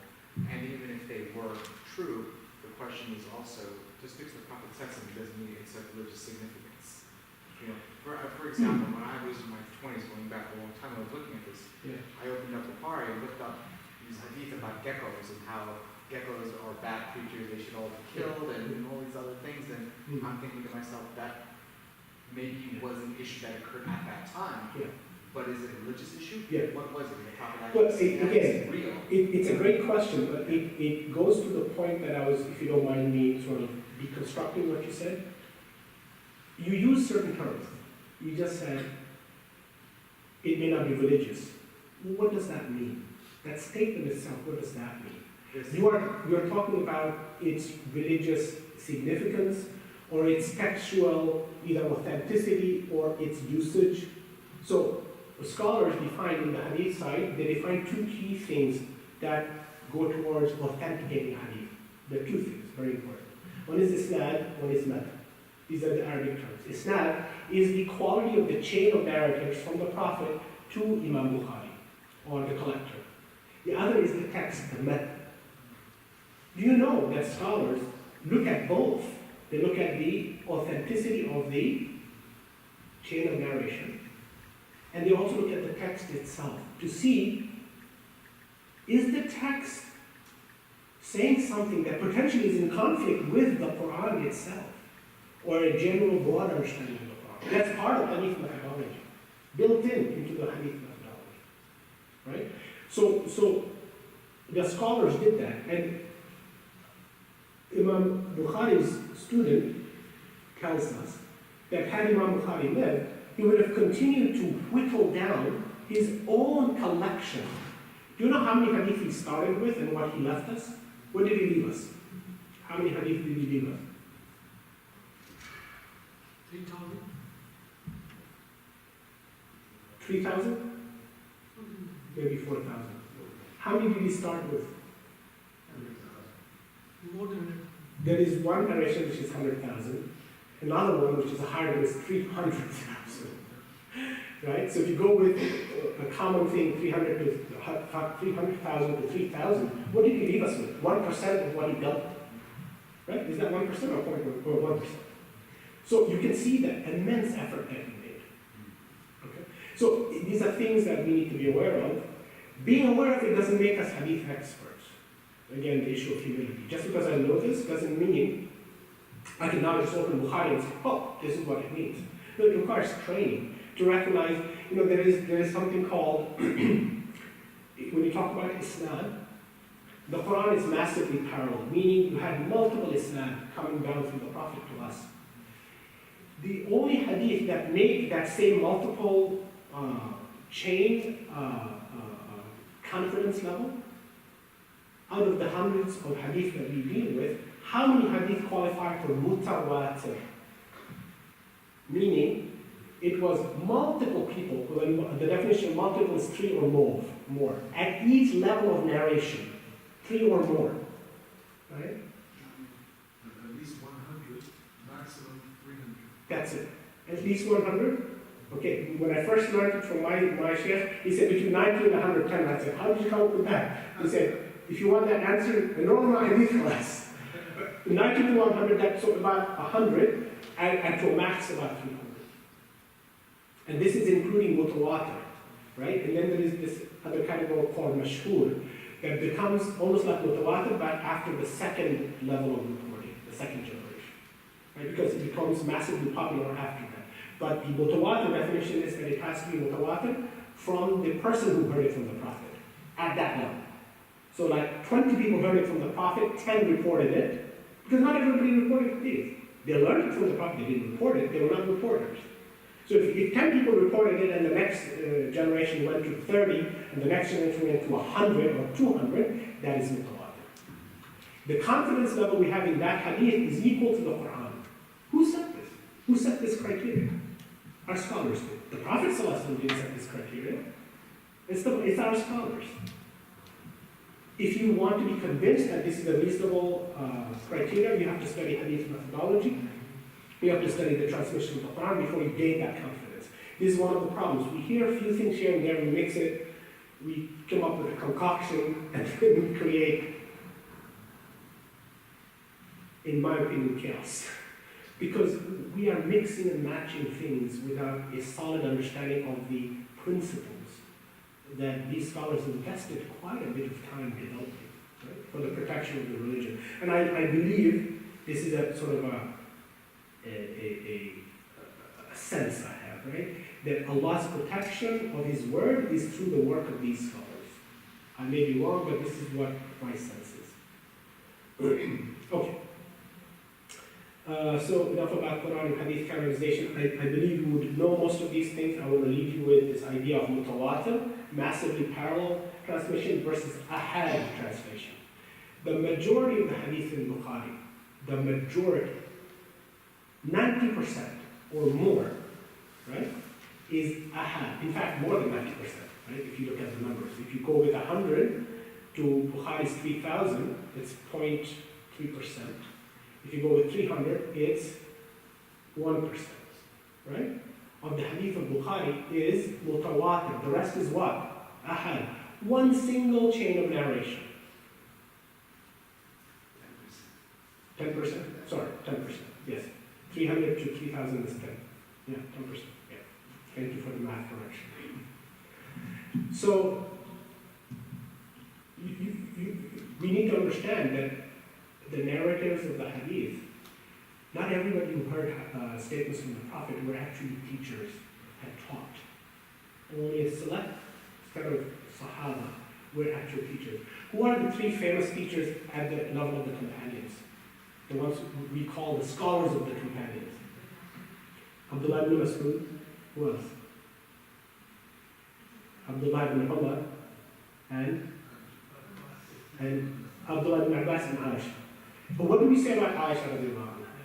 and even if they were true, the question is also, just because the Prophet said something doesn't mean it's of religious significance. You know, for example, when I was in my 20s, going back a long time, I was looking at this. Yeah. I opened up Bukhari and looked up these hadith about geckos and how geckos are bad creatures, they should all be killed, and all these other things. And Mm. I'm thinking to myself, that maybe was an issue that occurred at that time. Yeah. But is it a religious issue? Yeah. What was it? The prophet Well, actually said again, it's real. It's a great question, but it goes to the point that I was, if you don't mind me sort of deconstructing what you said. You use certain terms. You just said, it may not be religious. What does that mean? That statement itself, what does that mean? This- You are talking about its religious significance or its textual either authenticity or its usage. So scholars define in the hadith side, they define two key things that go towards authenticating hadith. There are two things, very important. One is isnad, one is mad. These are the Arabic terms. Isnad is the quality of the chain of narratives from the Prophet to Imam Bukhari, or the collector. The other is the text, the mad. Do you know that scholars look at both? They look at the authenticity of the chain of narration, and they also look at the text itself to see, is the text saying something that potentially is in conflict with the Quran itself, or a general broad understanding of the Quran? That's part of hadith methodology, built into the hadith methodology, right? So the scholars did that, and Imam Bukhari's student tells us that had Imam Bukhari lived, he would have continued to whittle down his own collection. Do you know how many hadith he started with and what he left us? What did he leave us? How many hadith did he leave us? 3,000. 3,000? Maybe 4,000. How many did he start with? More than that. There is one narration which is 100,000, another one which is a higher is 300,000. Right? So if you go with a common thing, 300,000 to 3,000, what did he leave us with? 1% of what he built. Right? Is that 1% or 1%? So you can see that immense effort that he made. Okay? So these are things that we need to be aware of. Being aware of it doesn't make us hadith experts. Again, the issue of humility. Just because I know this doesn't mean I can now just open Bukhari and say, oh, this is what it means. No, it requires training to recognize, there is something called, when you talk about isnad, the Quran is massively parallel, meaning you had multiple isnad coming down from the Prophet to us. The only hadith that make that same multiple chain confidence level, out of the hundreds of hadith that we deal with, how many hadith qualify for mutawatir? Meaning, it was multiple people, when the definition of multiple is 3 or more, at each level of narration, 3 or more, right? At least 100, maximum 300. That's it. At least 100? Okay, when I first learned it from my sheikh, he said between 90 and 110. I said, how did you come up with that? He said, if you want that answer, enroll in my hadith class. 90 to 100, that's about 100, and to a max about 300. And this is including mutawatir, right? And then there is this other category called mashhur, that becomes almost like mutawatir, but after the second level of reporting, the second generation, right? Because it becomes massively popular after that. But the mutawatir definition is that it has to be mutawatir from the person who heard it from the Prophet, at that level. So like 20 people heard it from the Prophet, 10 reported it, because not everybody reported hadith. They learned it from the Prophet, they didn't report it, they were not reporters. So if 10 people reported it and the next generation went to 30, and the next generation went to 100 or 200, that is mutawatir. The confidence level we have in that hadith is equal to the Quran. Who set this? Who set this criteria? Our scholars did. The Prophet ﷺ didn't set this criteria. It's our scholars. If you want to be convinced that this is a reasonable criteria, you have to study hadith methodology. You have to study the transmission of the Quran before you gain that confidence. This is one of the problems. We hear a few things here and there, we mix it, we come up with a concoction, and then we create, in my opinion, chaos. Because we are mixing and matching things without a solid understanding of the principles that these scholars invested quite a bit of time developing, right, for the protection of the religion. And I believe this is a sort of a sense I have, right? That Allah's protection of His word is through the work of these scholars. I may be wrong, but this is what my sense is. Okay. So enough about Quran and Hadith canonization. I believe you would know most of these things. I want to leave you with this idea of mutawatir, massively parallel transmission versus ahad translation. The majority of the Hadith in Bukhari, the majority, 90% or more, right, is ahad. In fact, more than 90%, right, if you look at the numbers. If you go with 100 to Bukhari's 3,000, it's 0.3%. If you go with 300, it's 1%, right? Of the Hadith of Bukhari is mutawatir. The rest is what? Ahad. One single chain of narration. 10%? Sorry, 10%. Yes. 300 to 3,000 is 10. Yeah, 10%. Yeah. Thank you for the math correction. So, we need to understand that the narratives of the Hadith, not everybody who heard statements from the Prophet were actually teachers, had taught. Only a select set of Sahaba were actual teachers. Who are the three famous teachers at the level of the companions? The ones we call the scholars of the companions. Abdullah ibn Mas'ud, who else? Abdullah ibn Umar, and Abdullah ibn Abbas and Aisha. But what do we say about Aisha radiallahu anha?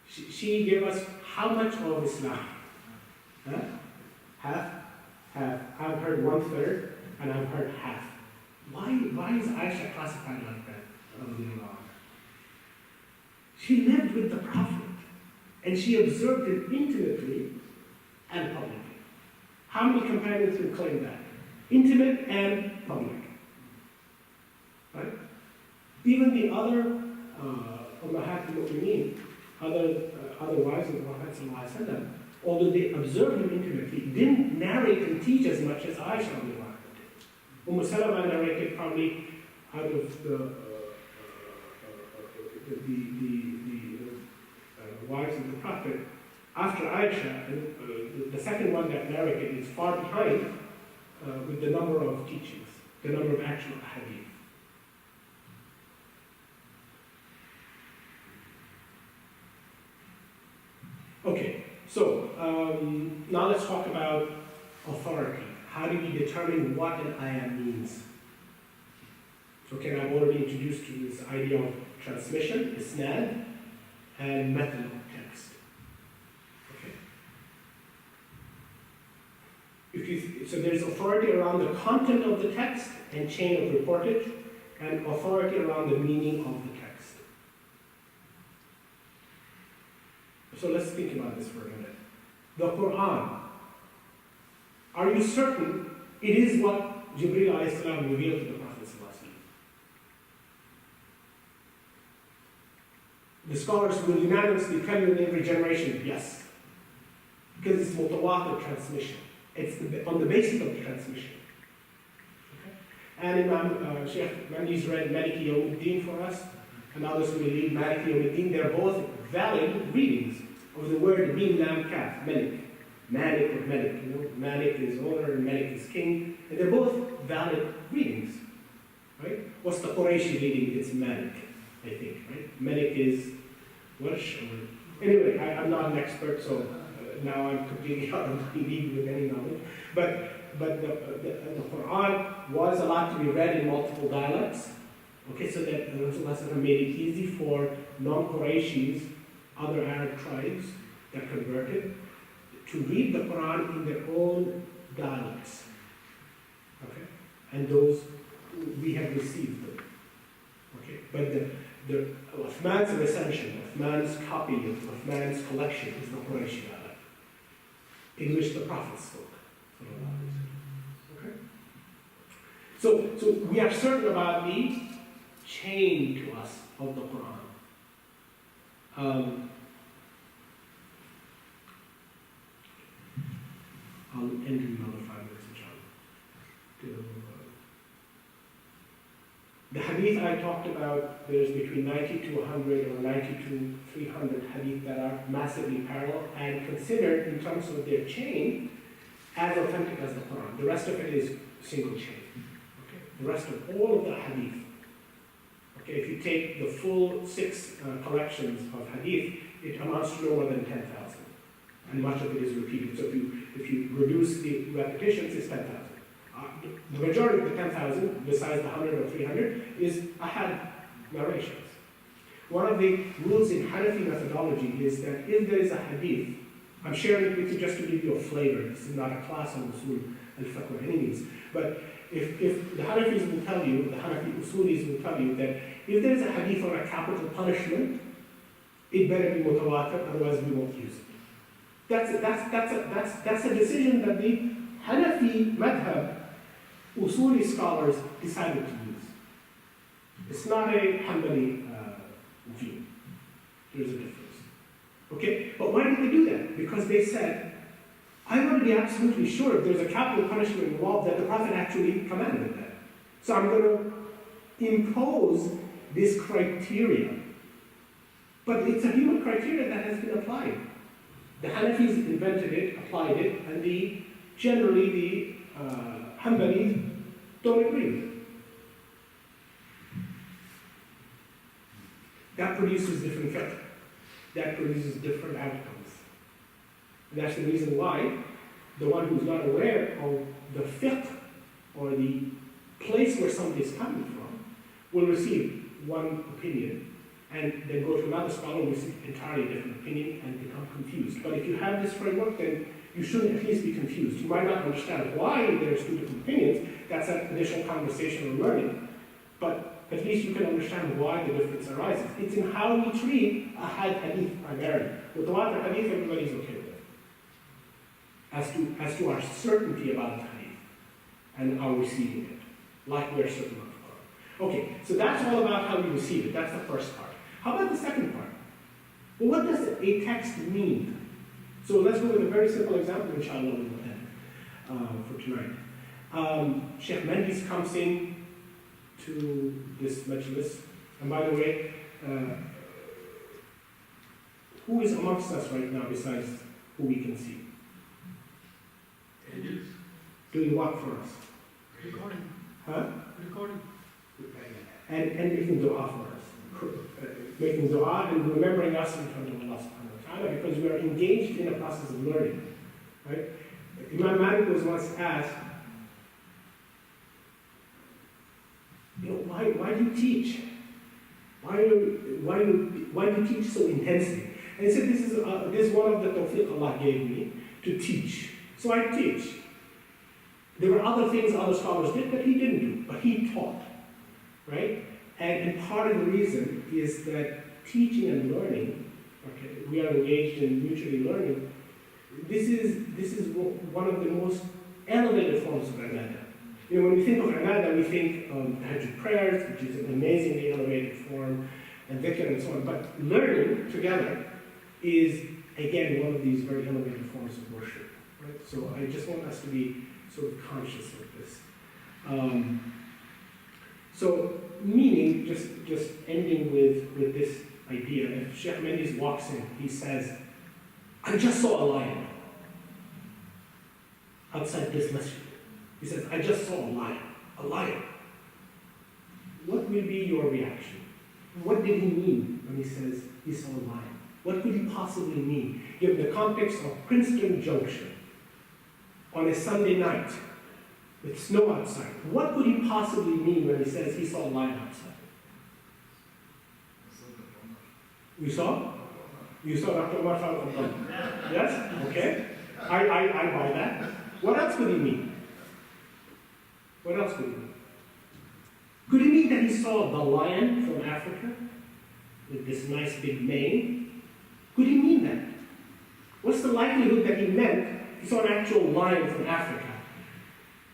She gave us how much of Islam? Huh? Half? Half. I've heard 1/3, and I've heard half. Why is Aisha classified like that? Radiallahu anha? She lived with the Prophet, and she observed him intimately and publicly. How many companions would claim that? Intimate and public. Right? Even the other Ummahat al-Mu'mineen, other wives of the Prophet ﷺ, although they observed him intimately, didn't narrate and teach as much as Aisha did. Salama narrated probably out of the wives of the Prophet after Aisha, and the second one that narrated is far behind with the number of teachings, the number of actual hadith. Okay, so now let's talk about authority. How do we determine what an ayah means? Okay, I've already introduced you this idea of transmission, isnad, and method of text. Okay. So there's authority around the content of the text and chain of reportage, and authority around the meaning of the text. So let's think about this for a minute. The Quran. Are you certain it is what Jibreel alayhi salam revealed to the Prophet sallallahu alaihi wasallam? The scholars will unanimously tell you in every generation, yes. Because it's mutawatir transmission. It's on the basis of the transmission. Okay? And Imam Sheikh Mandi's read Maliki Yawmiddin for us, and others will read Maliki Yawmiddin. They're both valid readings of the word Mim Lam Kaf, Malik. Malik or Malik, you know, Malik is owner and Malik is king, and they're both valid readings, right? What's the Qurayshi reading? It's Malik, I think, right? Malik is Warsh. Anyway, I'm not an expert, so now I'm completely out of my league with any knowledge. But the Quran was allowed to be read in multiple dialects, okay, so that Rasulullah made it easy for non-Qurayshis, other Arab tribes that converted, to read the Quran in their own dialects. Okay? And those, we have received them. Okay? But the Uthman's recension, Uthman's copy of Uthman's collection is the Qurayshi dialect, in which the Prophet spoke. Okay? So we are certain about the chain to us of the Quran. I'll end in another 5 minutes, inshallah. The hadith I talked about, there's between 90 to 100 or 90 to 300 hadith that are massively parallel and considered in terms of their chain as authentic as the Quran. The rest of it is single chain. Okay? The rest of all of the hadith. Okay, if you take the full 6 collections of hadith, it amounts to no more than 10,000. And much of it is repeated. So if you reduce the repetitions, it's 10,000. The majority of the 10,000, besides the 100 or 300, is ahad narrations. One of the rules in Hanafi methodology is that if there is a hadith, I'm sharing it with you just to give you a flavor. This is not a class on usul al-fiqh by any means. But if the Hanafis will tell you, the Hanafi usulis will tell you that if there is a hadith on a capital punishment, it better be mutawatir, otherwise we won't use it. That's a decision that the Hanafi madhab usuli scholars decided to use. It's not a Hanbali view. There's a difference. Okay? But why did they do that? Because they said, I want to be absolutely sure if there's a capital punishment involved that the Prophet actually commanded that. So I'm going to impose this criteria. But it's a human criteria that has been applied. The Hanafis invented it, applied it, and generally the Hanbalis don't agree with it. That produces different fiqh. That produces different outcomes. And that's the reason why the one who's not aware of the fiqh or the place where somebody is coming from will receive one opinion and then go to another scholar who receives an entirely different opinion and become confused. But if you have this framework, then you shouldn't at least be confused. You might not understand why there's 2 different opinions. That's an additional conversation or learning. But at least you can understand why the difference arises. It's in how we treat ahad hadith primarily. Mutawatir hadith, everybody's okay with it. As to our certainty about the hadith and our receiving it, like we're certain of the Quran. Okay, so that's all about how we receive it. That's the first part. How about the second part? Well, what does a text mean? So let's go with a very simple example, inshallah, we will end for tonight. Sheikh Mendes comes in to this majlis. And by the way, who is amongst us right now besides who we can see? Angels. Doing what for us? Recording, Huh? recording. And making dua for us. Making dua and remembering us in front of Allah subhanahu wa ta'ala because we are engaged in a process of learning. Right? Imam Malik was once asked, why do you teach? Why do you teach so intensely? And he said, this is one of the tawfiq Allah gave me to teach. So I teach. There were other things other scholars did that he didn't do, but he taught. Right? And part of the reason is that teaching and learning, okay, we are engaged in mutually learning. This is one of the most elevated forms of ibadah. When we think of ibadah, we think of Tahajjud prayers, which is an amazingly elevated form, and dhikr and so on. But learning together is, again, one of these very elevated forms of worship. Right? So I just want us to be sort of conscious of this. So, meaning, just ending with this idea, if Sheikh Mendes walks in, he says, I just saw a lion outside this masjid. He says, I just saw a lion. What will be your reaction? What did he mean when he says he saw a lion? What could he possibly mean, given the context of Princeton Junction on a Sunday night with snow outside? What could he possibly mean when he says he saw a lion outside? You saw? You saw Dr. Umar Khan? Yes? Okay. I buy that. What else could he mean? What else could he mean? Could he mean that he saw the lion from Africa with this nice big mane? Could he mean that? What's the likelihood that he meant he saw an actual lion from Africa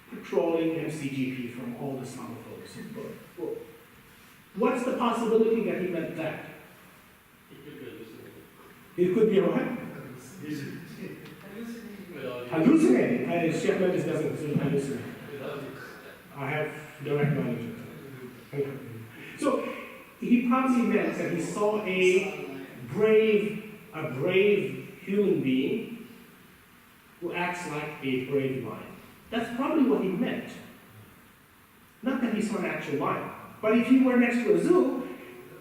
patrolling MCGP from all the Islamophobes? What's the possibility that he meant that? It could be hallucinating. It could be what? Well, Hallucinating, Sheikh Mendes doesn't consider hallucinating. It doesn't. I have direct knowledge of that. So he probably meant that he saw a brave human being who acts like a brave lion. That's probably what he meant. Not that he saw an actual lion. But if he were next to a zoo,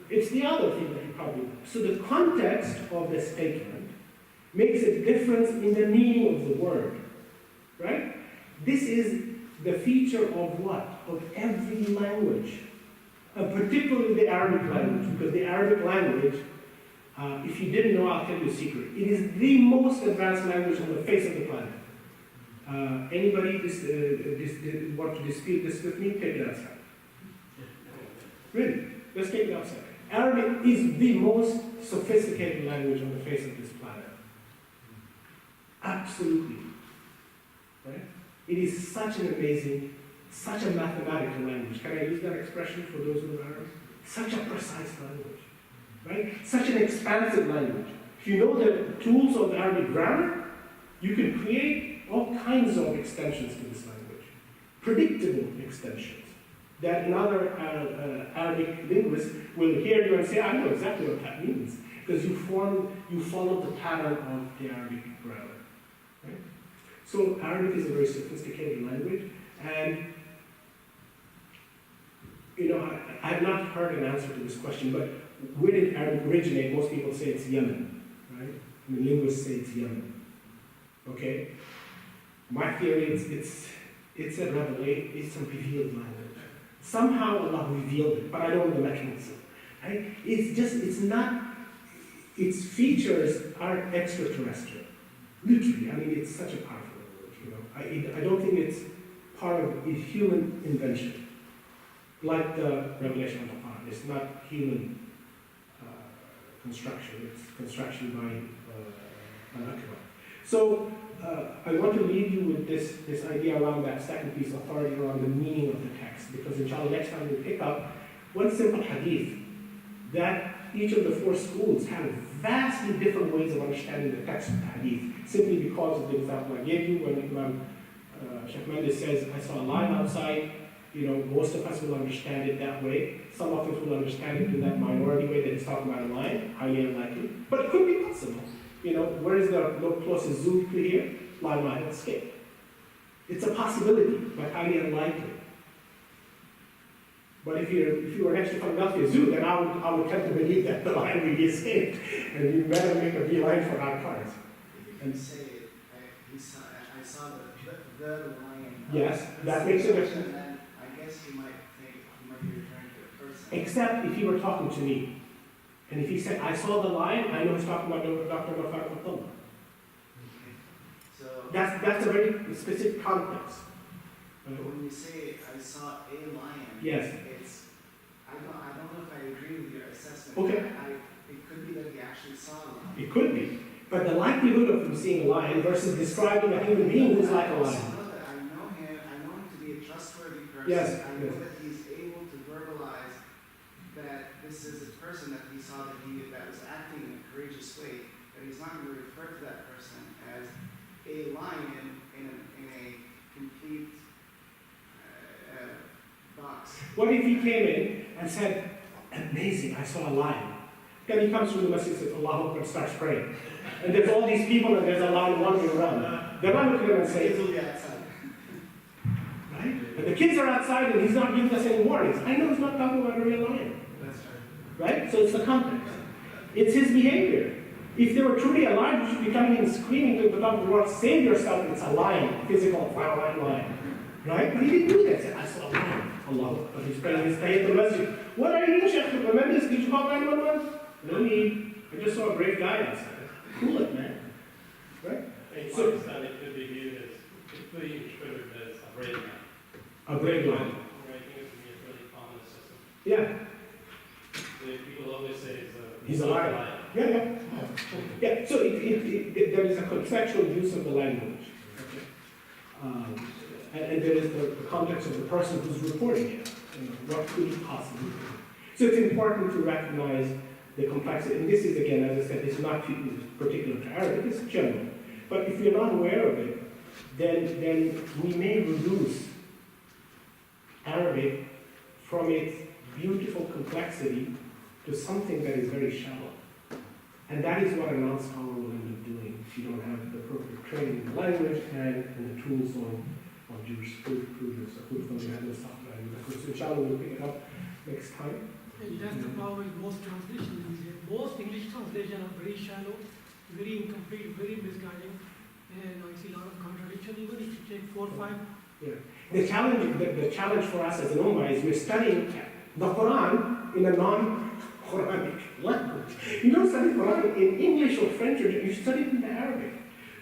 it's the other thing that he probably meant. So the context of the statement makes a difference in the meaning of the word. Right? This is the feature of what? Of every language. Particularly the Arabic language, because the Arabic language, if you didn't know, I'll tell you a secret. It is the most advanced language on the face of the planet. Anybody want to dispute this with me? Take it outside. Really? Let's take it outside. Arabic is the most sophisticated language on the face of this planet. Absolutely. Right? It is such an amazing, such a mathematical language. Can I use that expression for those who are Arabs? Such a precise language. Right? Such an expansive language. If you know the tools of Arabic grammar, you can create all kinds of extensions to this language. Predictable extensions. That another Arabic linguist will hear you and say, I know exactly what that means. Because you follow the pattern of the Arabic grammar. Right? So Arabic is a very sophisticated language, and I have not heard an answer to this question, but where did Arabic originate? Most people say it's Yemen, right? I mean, linguists say it's Yemen. Okay? My theory is it's a revelation, it's a revealed language. Somehow Allah revealed it, but I don't know the mechanism. Right? It's not, its features are extraterrestrial. Literally, I mean, it's such a powerful language, I don't think it's part of a human invention. Like the revelation of the Quran. It's not human construction, it's construction by an Akbar. So, I want to leave you with this idea around that second piece, authority around the meaning of the text, because inshallah next time we'll pick up one simple hadith that each of the four schools have vastly different ways of understanding the text of the hadith, simply because of the example I gave you when Imam Sheikh Mendes says, I saw a lion outside. Most of us will understand it that way. Some of us will understand it in that minority way that he's talking about a lion, highly unlikely. But it could be possible. Where is the closest zoo to here? Lion might have escaped. It's a possibility, but highly unlikely. But if you were next to Philadelphia Zoo, then I would tend to believe that the lion really escaped, and you better make a beeline for our cars. And say, I saw the lion. Yes, that makes a difference. And I guess you might think you might be referring to a person. Except if you were talking to me, and if he said, I saw the lion, I know he's talking about Dr. Mafar Abdullah. So That's a very specific context. when you say I saw a lion, Yes. I don't know if I agree with your assessment. Okay. It could be that he actually saw a lion. It could be. But the likelihood of him seeing a lion versus describing a human being who's like a I lion. know that I know him to be a trustworthy person. Yes, I know yes. that he's able to verbalize that this is a person that he saw that was acting in a courageous way, but he's not going to refer to that person as a lion in a complete box. What if he came in and said, amazing, I saw a lion. Then he comes from the masjid and says, Allahu Akbar, starts praying. And there's all these people and there's a lion wandering around. They're not looking at him and saying, He'll be outside. right? And the kids are outside and he's not giving us any warnings. I know he's not talking about a real lion. That's right. Right? So it's the context. It's his behavior. If they were truly alive, you should be coming and screaming to the top of the world, save yourself, it's a lion, physical, lion. Right? But he didn't do that. He said, I saw a lion. Allah. But he's praying his tahiyyat al-masjid. What are you doing, Sheikh? Remember this? Did you call 911? No need. I just saw a brave guy outside. Cool it, man. Right? In So- Pakistan, it could be viewed as, it could be interpreted as a brave man. A brave lion. Right, I think it would be a really common system. Yeah. The people always say He's a lion. Yeah. Yeah, so there is a contextual use of the language. Okay? And there is the context of the person who's reporting it. What could he possibly do? So it's important to recognize the complexity. And this is, again, as I said, it's not particular to Arabic, it's general. But if you're not aware of it, then we may reduce Arabic from its beautiful complexity to something that is very shallow. And that is what a non-scholar will end up doing if you don't have the appropriate training in the language and the tools on jurisprudence. So inshallah we'll pick it up next time. And that's the problem with most translations these days. Most English translations are very shallow, very incomplete, very misguiding, and I see a lot of contradiction, even if you take 4 or 5. The challenge for us as an Ummah is we're studying the Quran in a non-Quranic language. You don't study Quran in English or French, or you study it in Arabic.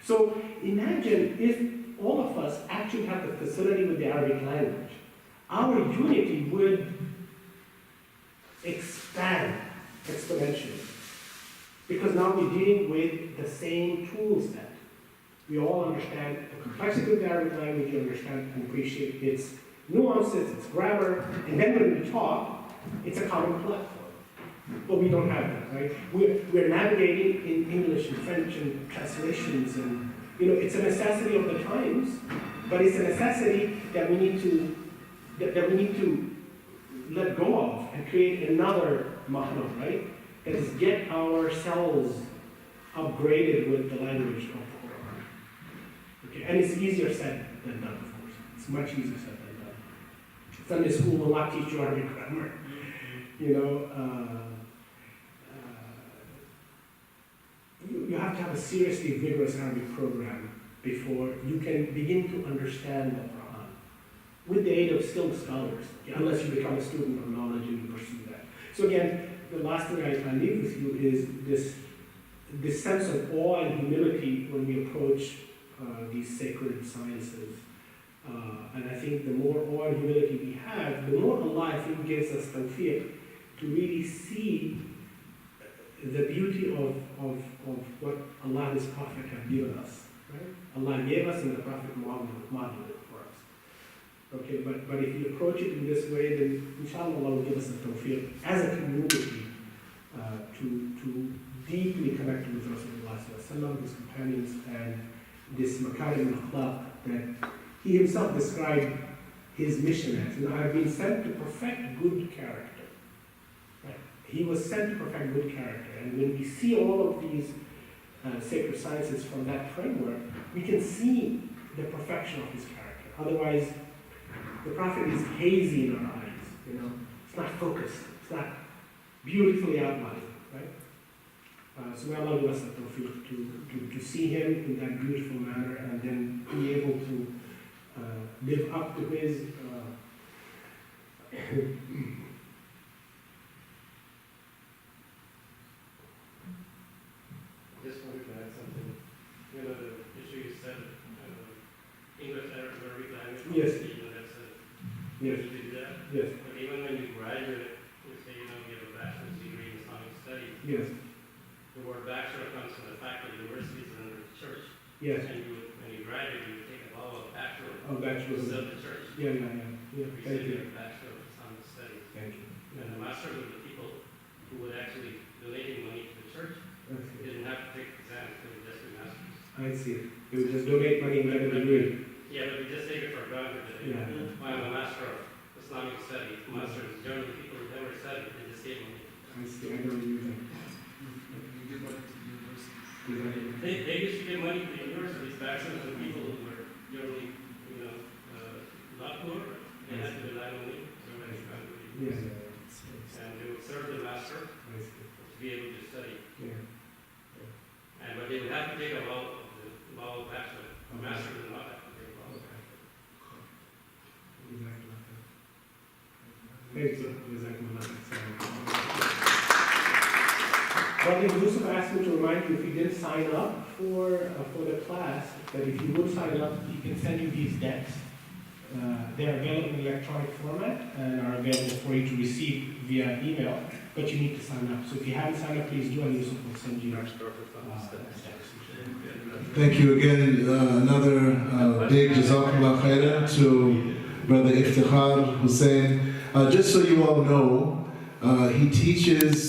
So imagine if all of us actually have the facility with the Arabic language. Our unity would expand exponentially. Because now we're dealing with the same tool set. We all understand the complexity of the Arabic language, you understand and appreciate its nuances, its grammar, and then when we talk, it's a common platform. But we don't have that, right? We're navigating in English and French and translations, and it's a necessity of the times, but it's a necessity that we need to let go of and create another mahna, right? That is get ourselves upgraded with the language of the Quran. Okay, and it's easier said than done, of course. It's much easier said than done. Sunday school will not teach you Arabic grammar. You have to have a seriously vigorous Arabic program before you can begin to understand the Quran with the aid of skilled scholars, unless you become a student of knowledge and you pursue that. So again, the last thing I leave with you is this sense of awe and humility when we approach these sacred sciences. And I think the more awe and humility we have, the more Allah, I think, gives us tawfiq to really see the beauty of what Allah and His Prophet have given us. Right? Allah gave us and the Prophet modeled it for us. Okay, but if you approach it in this way, then inshallah Allah will give us the tawfiq as a community to deeply connect with Rasulullah, his companions, and this makarim al-akhlaq that he himself described his mission as. I've been sent to perfect good character. Right? He was sent to perfect good character. And when we see all of these sacred sciences from that framework, we can see the perfection of his character. Otherwise, the Prophet is hazy in our eyes. It's not focused. It's not beautifully outlined. Right? So may Allah give us the tawfiq to see him in that beautiful manner and then be able to live up to his Just wanted to add something. The issue you said, English, Arabic language. Yes. That's yes, you do that. yes, But even when you graduate, you say you have a bachelor's degree in Islamic studies, yes, the word bachelor comes from the fact that universities are under the church. yes. And when you graduate, you take a vow of bachelor. Oh, bachelor's. Of the church. Yeah. You Thank say you. you're a bachelor of Islamic studies. Thank you. And the masters were the people who would actually donate money to the church. I They see. didn't have to take exams, they would just be masters. I see. You would just donate money and get a degree. Yeah, but we just take it for granted that Yeah. I'm a master of Islamic studies. Masters, generally people who never studied, they just gave money. I see. I don't use it. You give money to universities. Exactly. They used to give money to the universities back then to people who were generally, not poor. They had to rely on me. So many families. Yes. And they would serve the master I see. to be able to study. Yeah. But they would have to take a vow of bachelor. A master would not have to take a vow. Exactly. Thank you. Brother Yusuf asked me to remind you, if you didn't sign up for the class, that if you will sign up, he can send you these decks. They're available in electronic format and are available for you to receive via email, but you need to sign up. So if you haven't signed up, please do, and Yusuf will send you decks. Thank you again. Another big Jazakallah khairan to Brother Iftikhar Hussain. Just so you all know, he teaches